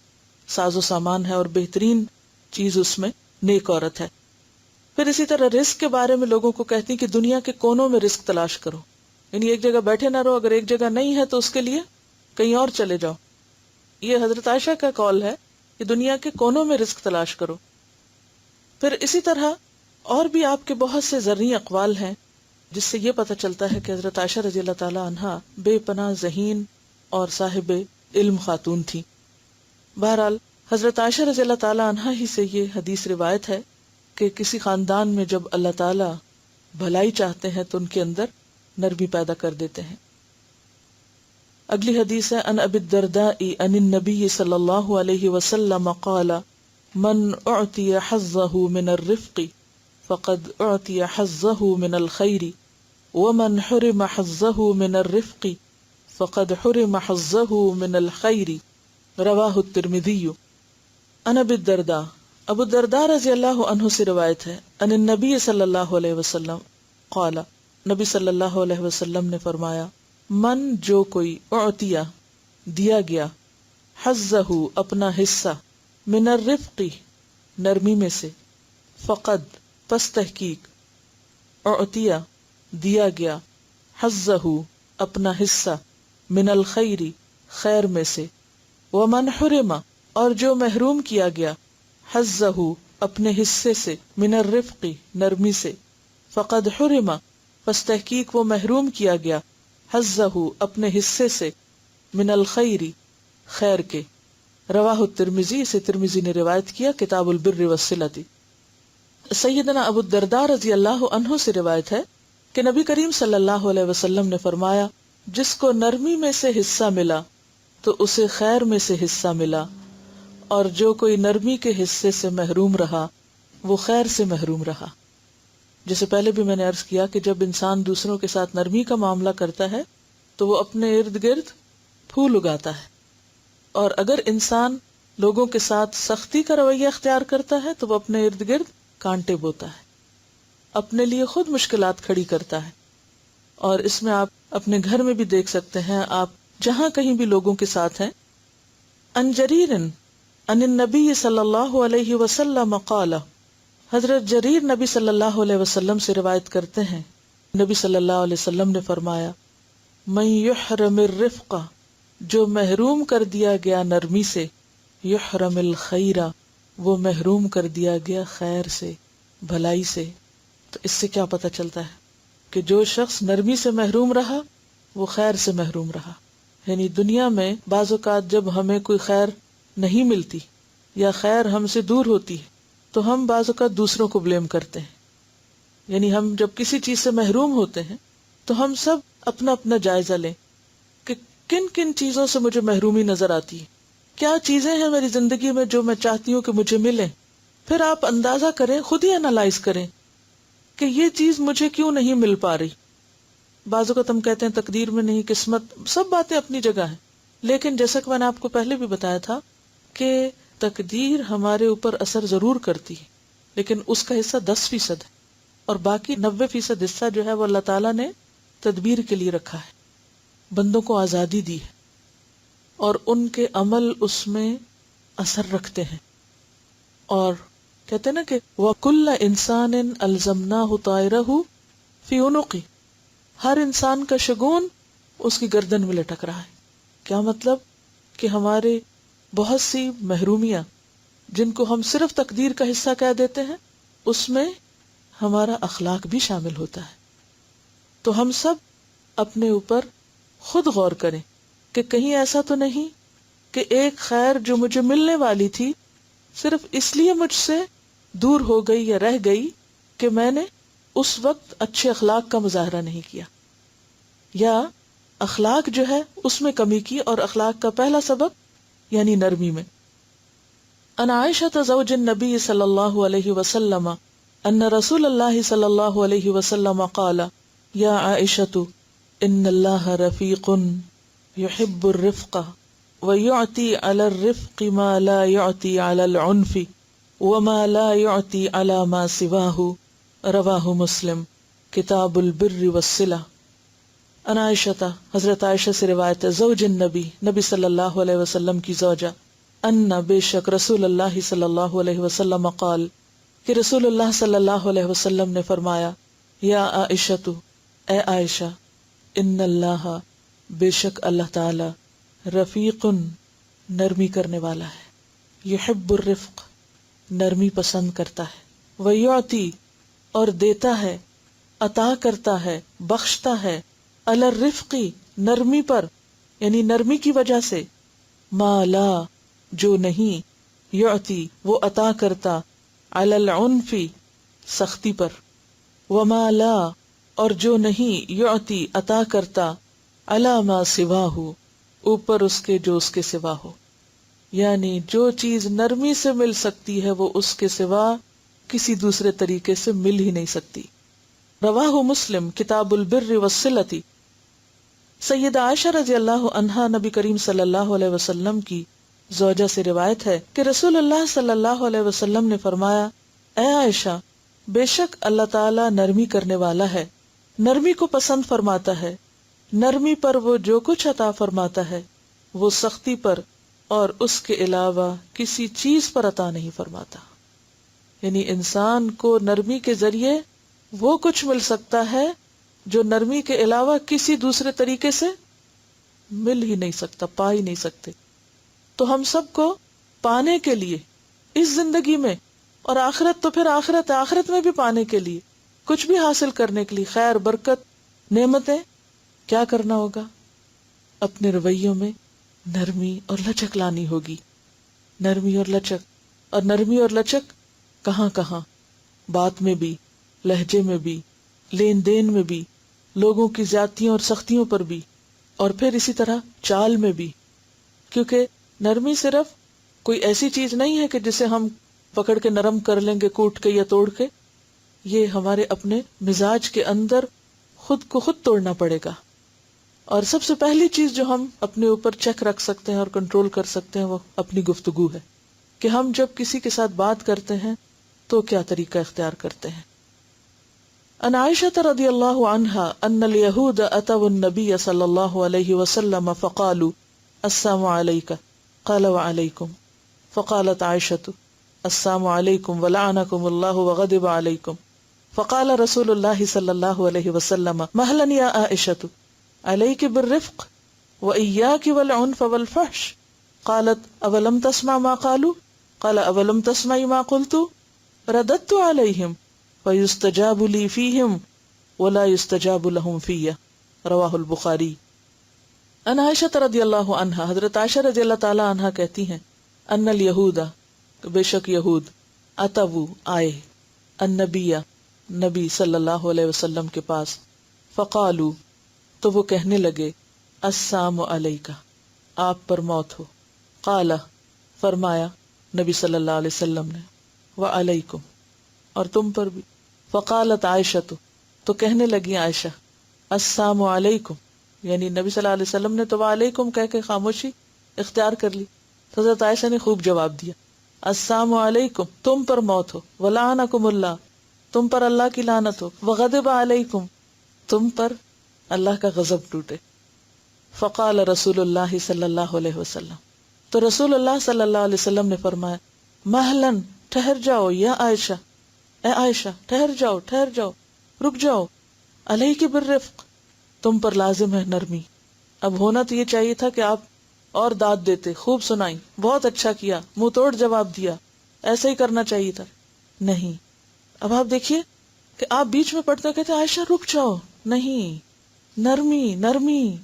ساز و سامان ہے اور بہترین چیز اس میں نیک عورت ہے. پھر اسی طرح رزق کے بارے میں لوگوں کو کہتی کہ دنیا کے کونوں میں رزق تلاش کرو، یعنی ایک جگہ بیٹھے نہ رہو، اگر ایک جگہ نہیں ہے تو اس کے لیے کہیں اور چلے جاؤ. یہ حضرت عائشہ کا قول ہے کہ دنیا کے کونوں میں رزق تلاش کرو. پھر اسی طرح اور بھی آپ کے بہت سے زرعی اقوال ہیں جس سے یہ پتہ چلتا ہے کہ حضرت عائشہ رضی اللہ تعالی عنہا بے پناہ ذہین اور صاحب علم خاتون تھی. بہرحال حضرت عائشہ رضی اللہ تعالی عنہا ہی سے یہ حدیث روایت ہے کہ کسی خاندان میں جب اللہ تعالی بھلائی چاہتے ہیں تو ان کے اندر نرمی پیدا کر دیتے ہیں. اگلی حدیث ہے ان ابی الدرداء ان النبی صلی اللہ علیہ وسلم قال من اعطی حظه من الرفق فقد اعطی حظه من الخیر ومن حرم حظه من الرفق فقد حرم حظه من الخیر. رواہ الترمذی. ان ابی الدرداء، ابو الدرداء رضی اللہ عنہ سے روایت ہے ان النبی صلی اللہ علیہ وسلم قال، نبی صلی اللہ علیہ وسلم نے فرمایا، من جو کوئی اعطیا دیا گیا، حظہ اپنا حصہ، من الرفق نرمی میں سے، فقد پس تحقیق، اعطیا دیا گیا، حظہ اپنا حصہ، من الخیر خیر میں سے، ومن حرم اور جو محروم کیا گیا، حظہ اپنے حصے سے، من الرفق نرمی سے، فقد حرم پس تحقیق وہ محروم کیا گیا، حظہ اپنے حصے سے، من الخیر خیر کے۔ رواہ الترمذی، اسے ترمذی نے روایت کیا کتاب البر والصلۃ۔ سیدنا ابو الدرداء رضی اللہ عنہ سے روایت ہے کہ نبی کریم صلی اللہ علیہ وسلم نے فرمایا، جس کو نرمی میں سے حصہ ملا تو اسے خیر میں سے حصہ ملا، اور جو کوئی نرمی کے حصے سے محروم رہا وہ خیر سے محروم رہا۔ جیسے پہلے بھی میں نے عرض کیا کہ جب انسان دوسروں کے ساتھ نرمی کا معاملہ کرتا ہے تو وہ اپنے ارد گرد پھول اگاتا ہے، اور اگر انسان لوگوں کے ساتھ سختی کا رویہ اختیار کرتا ہے تو وہ اپنے ارد گرد کانٹے بوتا ہے، اپنے لیے خود مشکلات کھڑی کرتا ہے۔ اور اس میں آپ اپنے گھر میں بھی دیکھ سکتے ہیں، آپ جہاں کہیں بھی لوگوں کے ساتھ ہیں۔ ان جریر ان النبی صلی اللہ علیہ وسلم قال، حضرت جریر نبی صلی اللہ علیہ وسلم سے روایت کرتے ہیں، نبی صلی اللہ علیہ وسلم نے فرمایا، من یحرم الرفق جو محروم کر دیا گیا نرمی سے، یحرم الخیر وہ محروم کر دیا گیا خیر سے، بھلائی سے۔ تو اس سے کیا پتہ چلتا ہے کہ جو شخص نرمی سے محروم رہا وہ خیر سے محروم رہا۔ یعنی دنیا میں بعض اوقات جب ہمیں کوئی خیر نہیں ملتی یا خیر ہم سے دور ہوتی ہے تو ہم بعض اوقات دوسروں کو بلیم کرتے ہیں۔ یعنی ہم جب کسی چیز سے محروم ہوتے ہیں تو ہم سب اپنا اپنا جائزہ لیں کہ کن کن چیزوں سے مجھے محرومی نظر آتی ہے، کیا چیزیں ہیں میری زندگی میں جو میں چاہتی ہوں کہ مجھے ملیں۔ پھر آپ اندازہ کریں، خود ہی انالائز کریں کہ یہ چیز مجھے کیوں نہیں مل پا رہی۔ بعض اوقات ہم کہتے ہیں تقدیر میں نہیں، قسمت، سب باتیں اپنی جگہ ہیں، لیکن جیسا کہ میں نے آپ کو پہلے بھی بتایا تھا کہ تقدیر ہمارے اوپر اثر ضرور کرتی ہے، لیکن اس کا حصہ 10% ہے، اور باقی 90% حصہ جو ہے وہ اللہ تعالیٰ نے تدبیر کے لیے رکھا ہے۔ بندوں کو آزادی دی ہے اور ان کے عمل اس میں اثر رکھتے ہیں، اور کہتے ہیں نا کہ وَكُلَّ إِنسَانٍ أَلْزَمْنَاهُ طَائِرَهُ فِي عُنُقِهِ، ہر انسان کا شگون اس کی گردن میں لٹک رہا ہے۔ کیا مطلب؟ کہ ہمارے بہت سی محرومیاں جن کو ہم صرف تقدیر کا حصہ کہہ دیتے ہیں، اس میں ہمارا اخلاق بھی شامل ہوتا ہے۔ تو ہم سب اپنے اوپر خود غور کریں کہ کہیں ایسا تو نہیں کہ ایک خیر جو مجھے ملنے والی تھی صرف اس لیے مجھ سے دور ہو گئی یا رہ گئی کہ میں نے اس وقت اچھے اخلاق کا مظاہرہ نہیں کیا، یا اخلاق جو ہے اس میں کمی کی، اور اخلاق کا پہلا سبب یعنی نرمی میں۔ ان عائشہ زوج النبی صلی اللہ علیہ وسلم ان رسول اللہ صلی اللہ علیہ وسلم قال، یا عائشہ ان اللہ رفیق یحب الرفق ویعطی علی الرفق ما لا یعطی علی العنف وما لا یعطی علی ما سواہ، رواہ مسلم کتاب البر والصلہ۔ ان عائشہ، حضرت عائشہ سے روایت ہے، زوج النبی، نبی صلی اللہ علیہ وسلم کی زوجہ، ان بے شک رسول اللہ صلی اللہ علیہ وسلم قال کہ رسول اللہ صلی اللہ علیہ وسلم نے فرمایا، یا عائشہ اے عائشہ، ان اللہ بے شک اللہ تعالی رفیق نرمی کرنے والا ہے، یحب الرفق نرمی پسند کرتا ہے، ویعطی اور دیتا ہے، عطا کرتا ہے، بخشتا ہے، علی الرفقی نرمی پر، یعنی نرمی کی وجہ سے، ما لا جو نہیں، یعطی وہ عطا کرتا، علی العنفی سختی پر، وما لا اور جو نہیں، یعطی عطا کرتا، علی ما سواہ اوپر اس کے جو اس کے سوا ہو۔ یعنی جو چیز نرمی سے مل سکتی ہے وہ اس کے سوا کسی دوسرے طریقے سے مل ہی نہیں سکتی۔ رواہ مسلم کتاب البر والصلۃ۔ سیدہ عائشہ رضی اللہ عنہا نبی کریم صلی اللہ علیہ وسلم کی زوجہ سے روایت ہے کہ رسول اللہ صلی اللہ علیہ وسلم نے فرمایا، اے عائشہ، بے شک اللہ تعالیٰ نرمی کرنے والا ہے، نرمی کو پسند فرماتا ہے، نرمی پر وہ جو کچھ عطا فرماتا ہے وہ سختی پر اور اس کے علاوہ کسی چیز پر عطا نہیں فرماتا۔ یعنی انسان کو نرمی کے ذریعے وہ کچھ مل سکتا ہے جو نرمی کے علاوہ کسی دوسرے طریقے سے مل ہی نہیں سکتا، پا ہی نہیں سکتے۔ تو ہم سب کو پانے کے لیے اس زندگی میں، اور آخرت تو پھر آخرت میں بھی پانے کے لیے، کچھ بھی حاصل کرنے کے لیے، خیر، برکت، نعمتیں، کیا کرنا ہوگا؟ اپنے رویوں میں نرمی اور لچک لانی ہوگی۔ نرمی اور لچک، اور نرمی اور لچک کہاں کہاں؟ بات میں بھی، لہجے میں بھی، لین دین میں بھی، لوگوں کی زیادتیوں اور سختیوں پر بھی، اور پھر اسی طرح چال میں بھی۔ کیونکہ نرمی صرف کوئی ایسی چیز نہیں ہے کہ جسے ہم پکڑ کے نرم کر لیں گے، کوٹ کے یا توڑ کے۔ یہ ہمارے اپنے مزاج کے اندر خود کو خود توڑنا پڑے گا۔ اور سب سے پہلی چیز جو ہم اپنے اوپر چیک رکھ سکتے ہیں اور کنٹرول کر سکتے ہیں وہ اپنی گفتگو ہے، کہ ہم جب کسی کے ساتھ بات کرتے ہیں تو کیا طریقہ اختیار کرتے ہیں۔ ان عائشہ رضی اللہ عنہا ان الیہود اتوا النبی صلی اللہ علیہ وسلم فقالوا السلام علیک قال وعلیکم، فقالت عائشہ السلام علیکم ولعنکم اللہ وغضب علیکم، فقال رسول اللہ صلی اللہ علیہ وسلم مہلا یا عائشہ علیک بالرفق وإیاک والعنف والفحش، قالت اولم تسمع ما قالوا قال اولم تسمع ما قلت رددت علیہم فیستجاب لی فیہم ولا یستجاب لہم فیہ، رواہ البخاری۔ ان عائشہ رضی اللہ عنہا، حضرت عائشہ رضی اللہ تعالی عنہا کہتی ہیں، ان الیہود، بے شک یہود، اتوا، آئے، النبی، نبی صلی اللہ علیہ وسلم کے پاس، فقالو، تو وہ کہنے لگے، السلام علیکہ، آپ پر موت ہو، قال، فرمایا نبی صلی اللہ علیہ وسلم نے، وعلیکم، اور تم پر بھی، فقالت عائشہ، تو کہنے لگی عائشہ، السلام علیکم، یعنی نبی صلی اللہ علیہ وسلم نے تو وعلیکم کہہ کے خاموشی اختیار کر لی، تو حضرت عائشہ نے خوب جواب دیا، السلام علیکم، تم پر موت ہو، ولعنکم اللہ، تم پر اللہ کی لعنت ہو، وغضب علیکم، تم پر اللہ کا غضب ٹوٹے۔ فقال رسول اللہ صلی اللہ علیہ وسلم، تو رسول اللہ صلی اللہ علیہ وسلم نے فرمایا، مہلن، ٹھہر جاؤ، یا عائشہ، اے عائشہ، ٹھہر جاؤ، ٹھہر جاؤ، رک جاؤ، علیک بالرفق، تم پر لازم ہے نرمی۔ اب ہونا تو یہ چاہیے تھا کہ آپ اور داد دیتے، خوب سنائی، بہت اچھا کیا، منہ توڑ جواب دیا، ایسا ہی کرنا چاہیے تھا، نہیں۔ اب آپ دیکھیے کہ آپ بیچ میں پڑھتے کہتے عائشہ رک جاؤ، نہیں، نرمی، نرمی،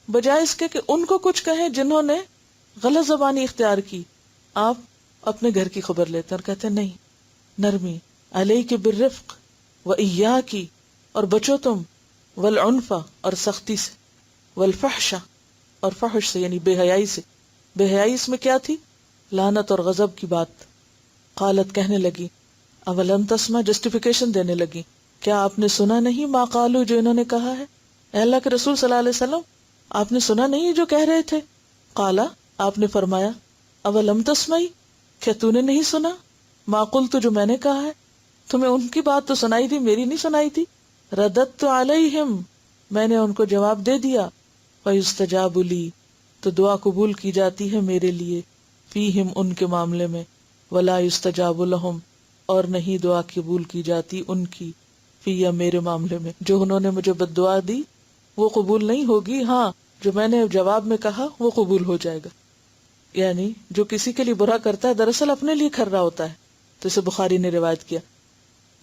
بجائے اس کے کہ ان کو کچھ کہیں جنہوں نے غلط زبانی اختیار کی، آپ اپنے گھر کی خبر لیتے اور کہتے نہیں، نرمی، علیک بالرفق وإیاکی، اور بچو تم، والعنف، اور سختی سے، والفحش، اور فحش سے یعنی بے حیائی سے۔ بے حیائی اس میں کیا تھی؟ لعنت اور غضب کی بات۔ قالت، کہنے لگی، اولم تسمع، جسٹیفیکیشن دینے لگی، کیا آپ نے سنا نہیں ما قالو، جو انہوں نے کہا ہے؟ اے اللہ کے رسول صلی اللہ علیہ وسلم، آپ نے سنا نہیں جو کہہ رہے تھے؟ قالا، آپ نے فرمایا، اولم تسمعی، کیا تو نے نہیں سنا؟ ما قلت، جو میں نے کہا ہے، تمہیں ان کی بات تو سنائی تھی، میری نہیں سنائی تھی۔ رددت علیہم، میں نے ان کو جواب دے دیا، فیستجاب لی، تو دعا قبول کی جاتی ہے میرے لیے، فیہم، ان کے معاملے میں، ولا یستجاب لہم، اور نہیں دعا قبول کی جاتی ان کی، فیہ، میرے معاملے میں۔ جو انہوں نے مجھے بد دعا دی وہ قبول نہیں ہوگی، ہاں جو میں نے جواب میں کہا وہ قبول ہو جائے گا۔ یعنی جو کسی کے لیے برا کرتا ہے دراصل اپنے لیے کر رہا ہوتا ہے، تو اسے بخاری نے روایت کیا۔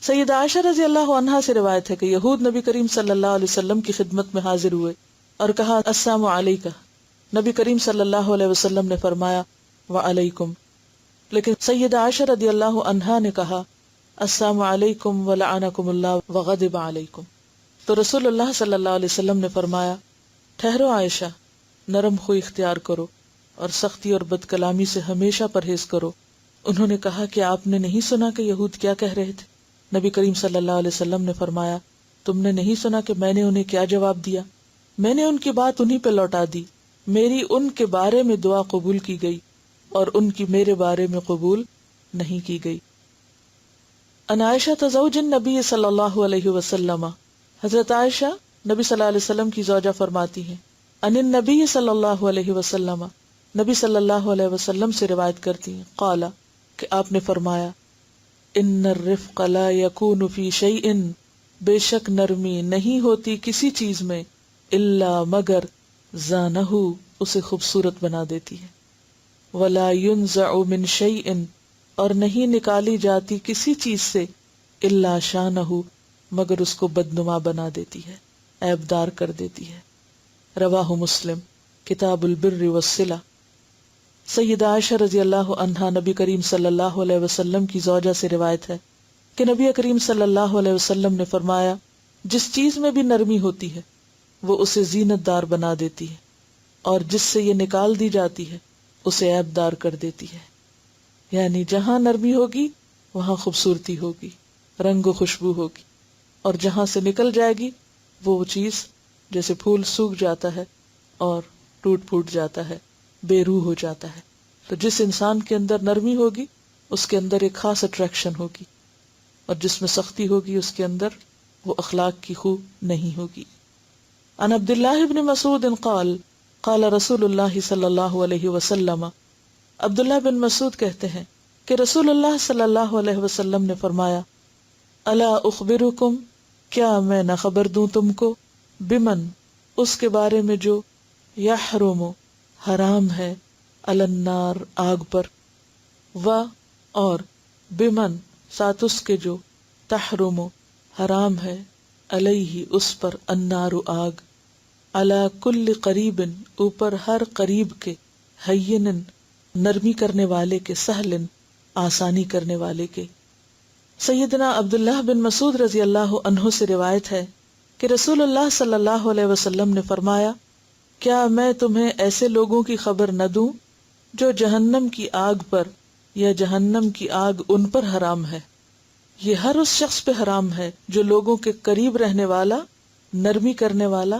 سیدہ عائشہ رضی اللہ عنہا سے روایت ہے کہ یہود نبی کریم صلی اللہ علیہ وسلم کی خدمت میں حاضر ہوئے اور کہا، السلام علیکہ، نبی کریم صلی اللہ علیہ وسلم نے فرمایا، وعلیکم، لیکن سیدہ عائشہ رضی اللہ عنہا نے کہا، السلام علیکم ولعنکم اللہ وغضب علیکم۔ تو رسول اللہ صلی اللہ علیہ وسلم نے فرمایا، ٹھہرو عائشہ، نرم خوئی اختیار کرو اور سختی اور بد کلامی سے ہمیشہ پرہیز کرو۔ انہوں نے کہا کہ آپ نے نہیں سنا کہ یہود کیا کہہ رہے تھے؟ نبی کریم صلی اللہ علیہ وسلم نے فرمایا، تم نے نہیں سنا کہ میں نے انہیں کیا جواب دیا؟ میں نے ان کی بات انہی پہ لوٹا دی، میری ان کے بارے میں دعا قبول کی گئی، اور ان کی میرے بارے میں قبول نہیں کی گئی۔ ان عائشہ زوج النبی صلی اللہ علیہ وسلم، حضرت عائشہ نبی صلی اللہ علیہ وسلم کی زوجہ فرماتی ہیں، ان النبی صلی اللہ علیہ وسلم، نبی صلی اللہ علیہ وسلم سے روایت کرتی ہیں، قال کہ آپ نے فرمایا، ان الرفق لا یکون فی شیء، بے شک نرمی نہیں ہوتی کسی چیز میں، الا مگر زانہ، اسے خوبصورت بنا دیتی ہے، ولا ينزع من شیء، اور نہیں نکالی جاتی کسی چیز سے، الا شانہ، مگر اس کو بدنما بنا دیتی ہے، عیبدار کر دیتی ہے۔ رواہ مسلم کتاب البر والصلہ۔ سیدہ عائشہ رضی اللہ عنہا نبی کریم صلی اللہ علیہ وسلم کی زوجہ سے روایت ہے کہ نبی کریم صلی اللہ علیہ وسلم نے فرمایا، جس چیز میں بھی نرمی ہوتی ہے وہ اسے زینت دار بنا دیتی ہے، اور جس سے یہ نکال دی جاتی ہے اسے عیب دار کر دیتی ہے۔ یعنی جہاں نرمی ہوگی وہاں خوبصورتی ہوگی، رنگ و خوشبو ہوگی، اور جہاں سے نکل جائے گی وہ چیز جیسے پھول سوکھ جاتا ہے اور ٹوٹ پھوٹ جاتا ہے، بے روح ہو جاتا ہے۔ تو جس انسان کے اندر نرمی ہوگی اس کے اندر ایک خاص اٹریکشن ہوگی، اور جس میں سختی ہوگی اس کے اندر وہ اخلاق کی خو نہیں ہوگی۔ عن عبداللہ بن مسعود قال قال رسول اللہ صلی اللہ علیہ وسلم، عبداللہ بن مسعود کہتے ہیں کہ رسول اللہ صلی اللہ علیہ وسلم نے فرمایا، الا اخبرکم، کیا میں نہ خبر دوں تم کو، بمن، اس کے بارے میں جو یحرم، حرام ہے، علی النار، آگ پر، و، اور، بمن، ساتھ اس کے جو تحرم، حرام ہے، علیہ، اس پر، النار، آگ، علی کل قریب، اوپر ہر قریب کے، ہین، نرمی کرنے والے کے، سہل، آسانی کرنے والے کے۔ سیدنا عبداللہ بن مسعود رضی اللہ عنہ سے روایت ہے کہ رسول اللہ صلی اللہ علیہ وسلم نے فرمایا، کیا میں تمہیں ایسے لوگوں کی خبر نہ دوں جو جہنم کی آگ پر یا جہنم کی آگ ان پر حرام ہے۔ یہ ہر اس شخص پہ حرام ہے جو لوگوں کے قریب رہنے والا، نرمی کرنے والا،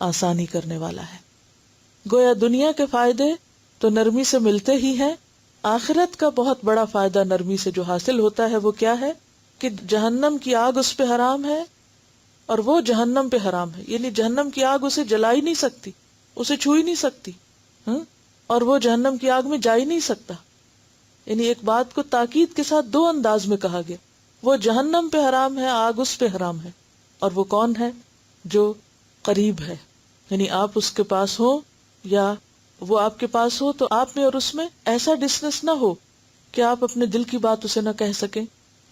آسانی کرنے والا ہے۔ گویا دنیا کے فائدے تو نرمی سے ملتے ہی ہیں، آخرت کا بہت بڑا فائدہ نرمی سے جو حاصل ہوتا ہے وہ کیا ہے کہ جہنم کی آگ اس پہ حرام ہے اور وہ جہنم پہ حرام ہے، یعنی جہنم کی آگ اسے جلا ہی نہیں سکتی، اسے چھو ہی نہیں سکتی، اور وہ جہنم کی آگ میں جا ہی نہیں سکتا۔ یعنی ایک بات کو تاکید کے ساتھ دو انداز میں کہا گیا، وہ جہنم پہ حرام ہے، آگ اس پہ حرام ہے، اور وہ کون ہے؟ جو قریب ہے، یعنی آپ اس کے پاس ہو یا وہ آپ کے پاس ہو تو آپ میں اور اس میں ایسا ڈسٹینس نہ ہو کہ آپ اپنے دل کی بات اسے نہ کہہ سکیں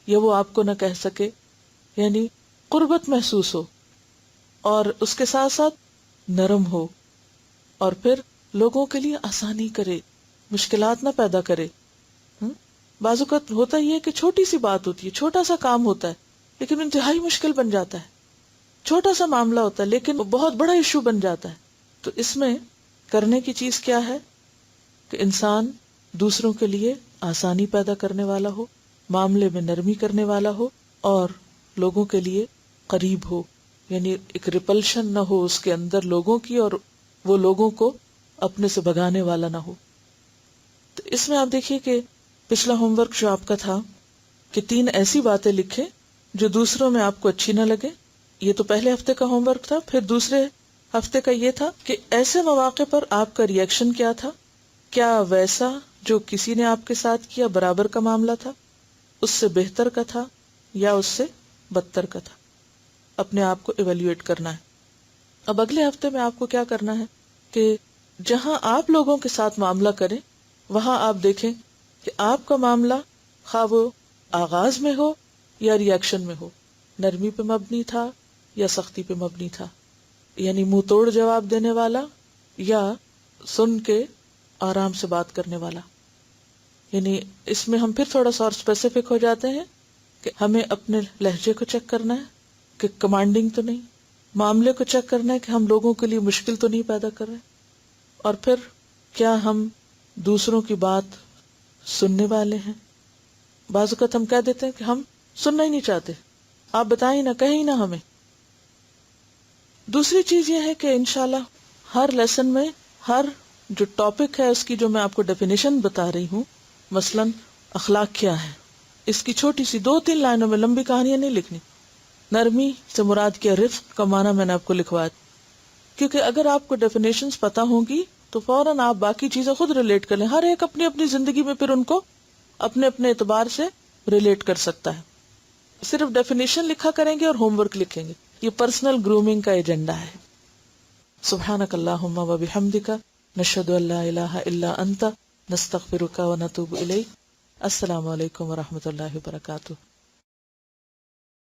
یا وہ آپ کو نہ کہہ سکے، یعنی قربت محسوس ہو، اور اس کے ساتھ ساتھ نرم ہو، اور پھر لوگوں کے لیے آسانی کرے، مشکلات نہ پیدا کرے۔ بعض اوقات ہوتا ہی ہے کہ چھوٹی سی بات ہوتی ہے، چھوٹا سا کام ہوتا ہے لیکن انتہائی مشکل بن جاتا ہے، چھوٹا سا معاملہ ہوتا ہے لیکن بہت بڑا ایشو بن جاتا ہے۔ تو اس میں کرنے کی چیز کیا ہے کہ انسان دوسروں کے لیے آسانی پیدا کرنے والا ہو، معاملے میں نرمی کرنے والا ہو، اور لوگوں کے لیے قریب ہو، یعنی ایک ریپلشن نہ ہو اس کے اندر لوگوں کی، اور وہ لوگوں کو اپنے سے بھگانے والا نہ ہو۔ تو اس میں آپ دیکھیے کہ پچھلا ہوم ورک جو آپ کا تھا کہ 3 ایسی باتیں لکھیں جو دوسروں میں آپ کو اچھی نہ لگے، یہ تو پہلے ہفتے کا ہوم ورک تھا۔ پھر دوسرے ہفتے کا یہ تھا کہ ایسے مواقع پر آپ کا ری ایکشن کیا تھا، کیا ویسا جو کسی نے آپ کے ساتھ کیا برابر کا معاملہ تھا، اس سے بہتر کا تھا یا اس سے بدتر کا تھا، اپنے آپ کو ایویلیویٹ کرنا ہے۔ اب اگلے ہفتے میں آپ کو کیا کرنا ہے کہ جہاں آپ لوگوں کے ساتھ معاملہ کریں وہاں آپ دیکھیں کہ آپ کا معاملہ خواہ وہ آغاز میں ہو یا ری ایکشن میں ہو، نرمی پہ مبنی تھا یا سختی پہ مبنی تھا، یعنی منہ توڑ جواب دینے والا یا سن کے آرام سے بات کرنے والا۔ یعنی اس میں ہم پھر تھوڑا سا اور اسپیسیفک ہو جاتے ہیں کہ ہمیں اپنے لہجے کو چیک کرنا ہے کہ کمانڈنگ تو نہیں، معاملے کو چیک کرنا ہے کہ ہم لوگوں کے لیے مشکل تو نہیں پیدا کر رہے، اور پھر کیا ہم دوسروں کی بات سننے والے ہیں۔ بعض اوقات ہم کہہ دیتے ہیں کہ ہم سننا ہی نہیں چاہتے، آپ بتائیں نہ، کہیں نہ ہمیں۔ دوسری چیز یہ ہے کہ انشاءاللہ ہر لیسن میں، ہر جو ٹاپک ہے اس کی جو میں آپ کو ڈیفینیشن بتا رہی ہوں، مثلاً اخلاق کیا ہے، اس کی چھوٹی سی 2-3 لائنوں میں، لمبی کہانیاں نہیں لکھنی. نرمی سے مراد کیا، رفق کا معنی میں نے آپ کو لکھوایا، کیونکہ اگر آپ کو ڈیفینیشنز پتہ ہوں گی تو فوراً آپ باقی چیزیں خود ریلیٹ کر لیں. ہر ایک اپنی اپنی زندگی میں پھر ان کو اپنے اپنے اعتبار سے ریلیٹ کر سکتا ہے. صرف ڈیفینیشن لکھا کریں گے اور ہوم ورک لکھیں گے، یہ پرسنل گرومنگ کا ایجنڈا ہے. سبحانک اللہم و بحمدک، نشہد ان لا الہ الا انت، نستغفرک و نتوب الیک. السلام علیکم و رحمۃ اللہ وبرکاتہ.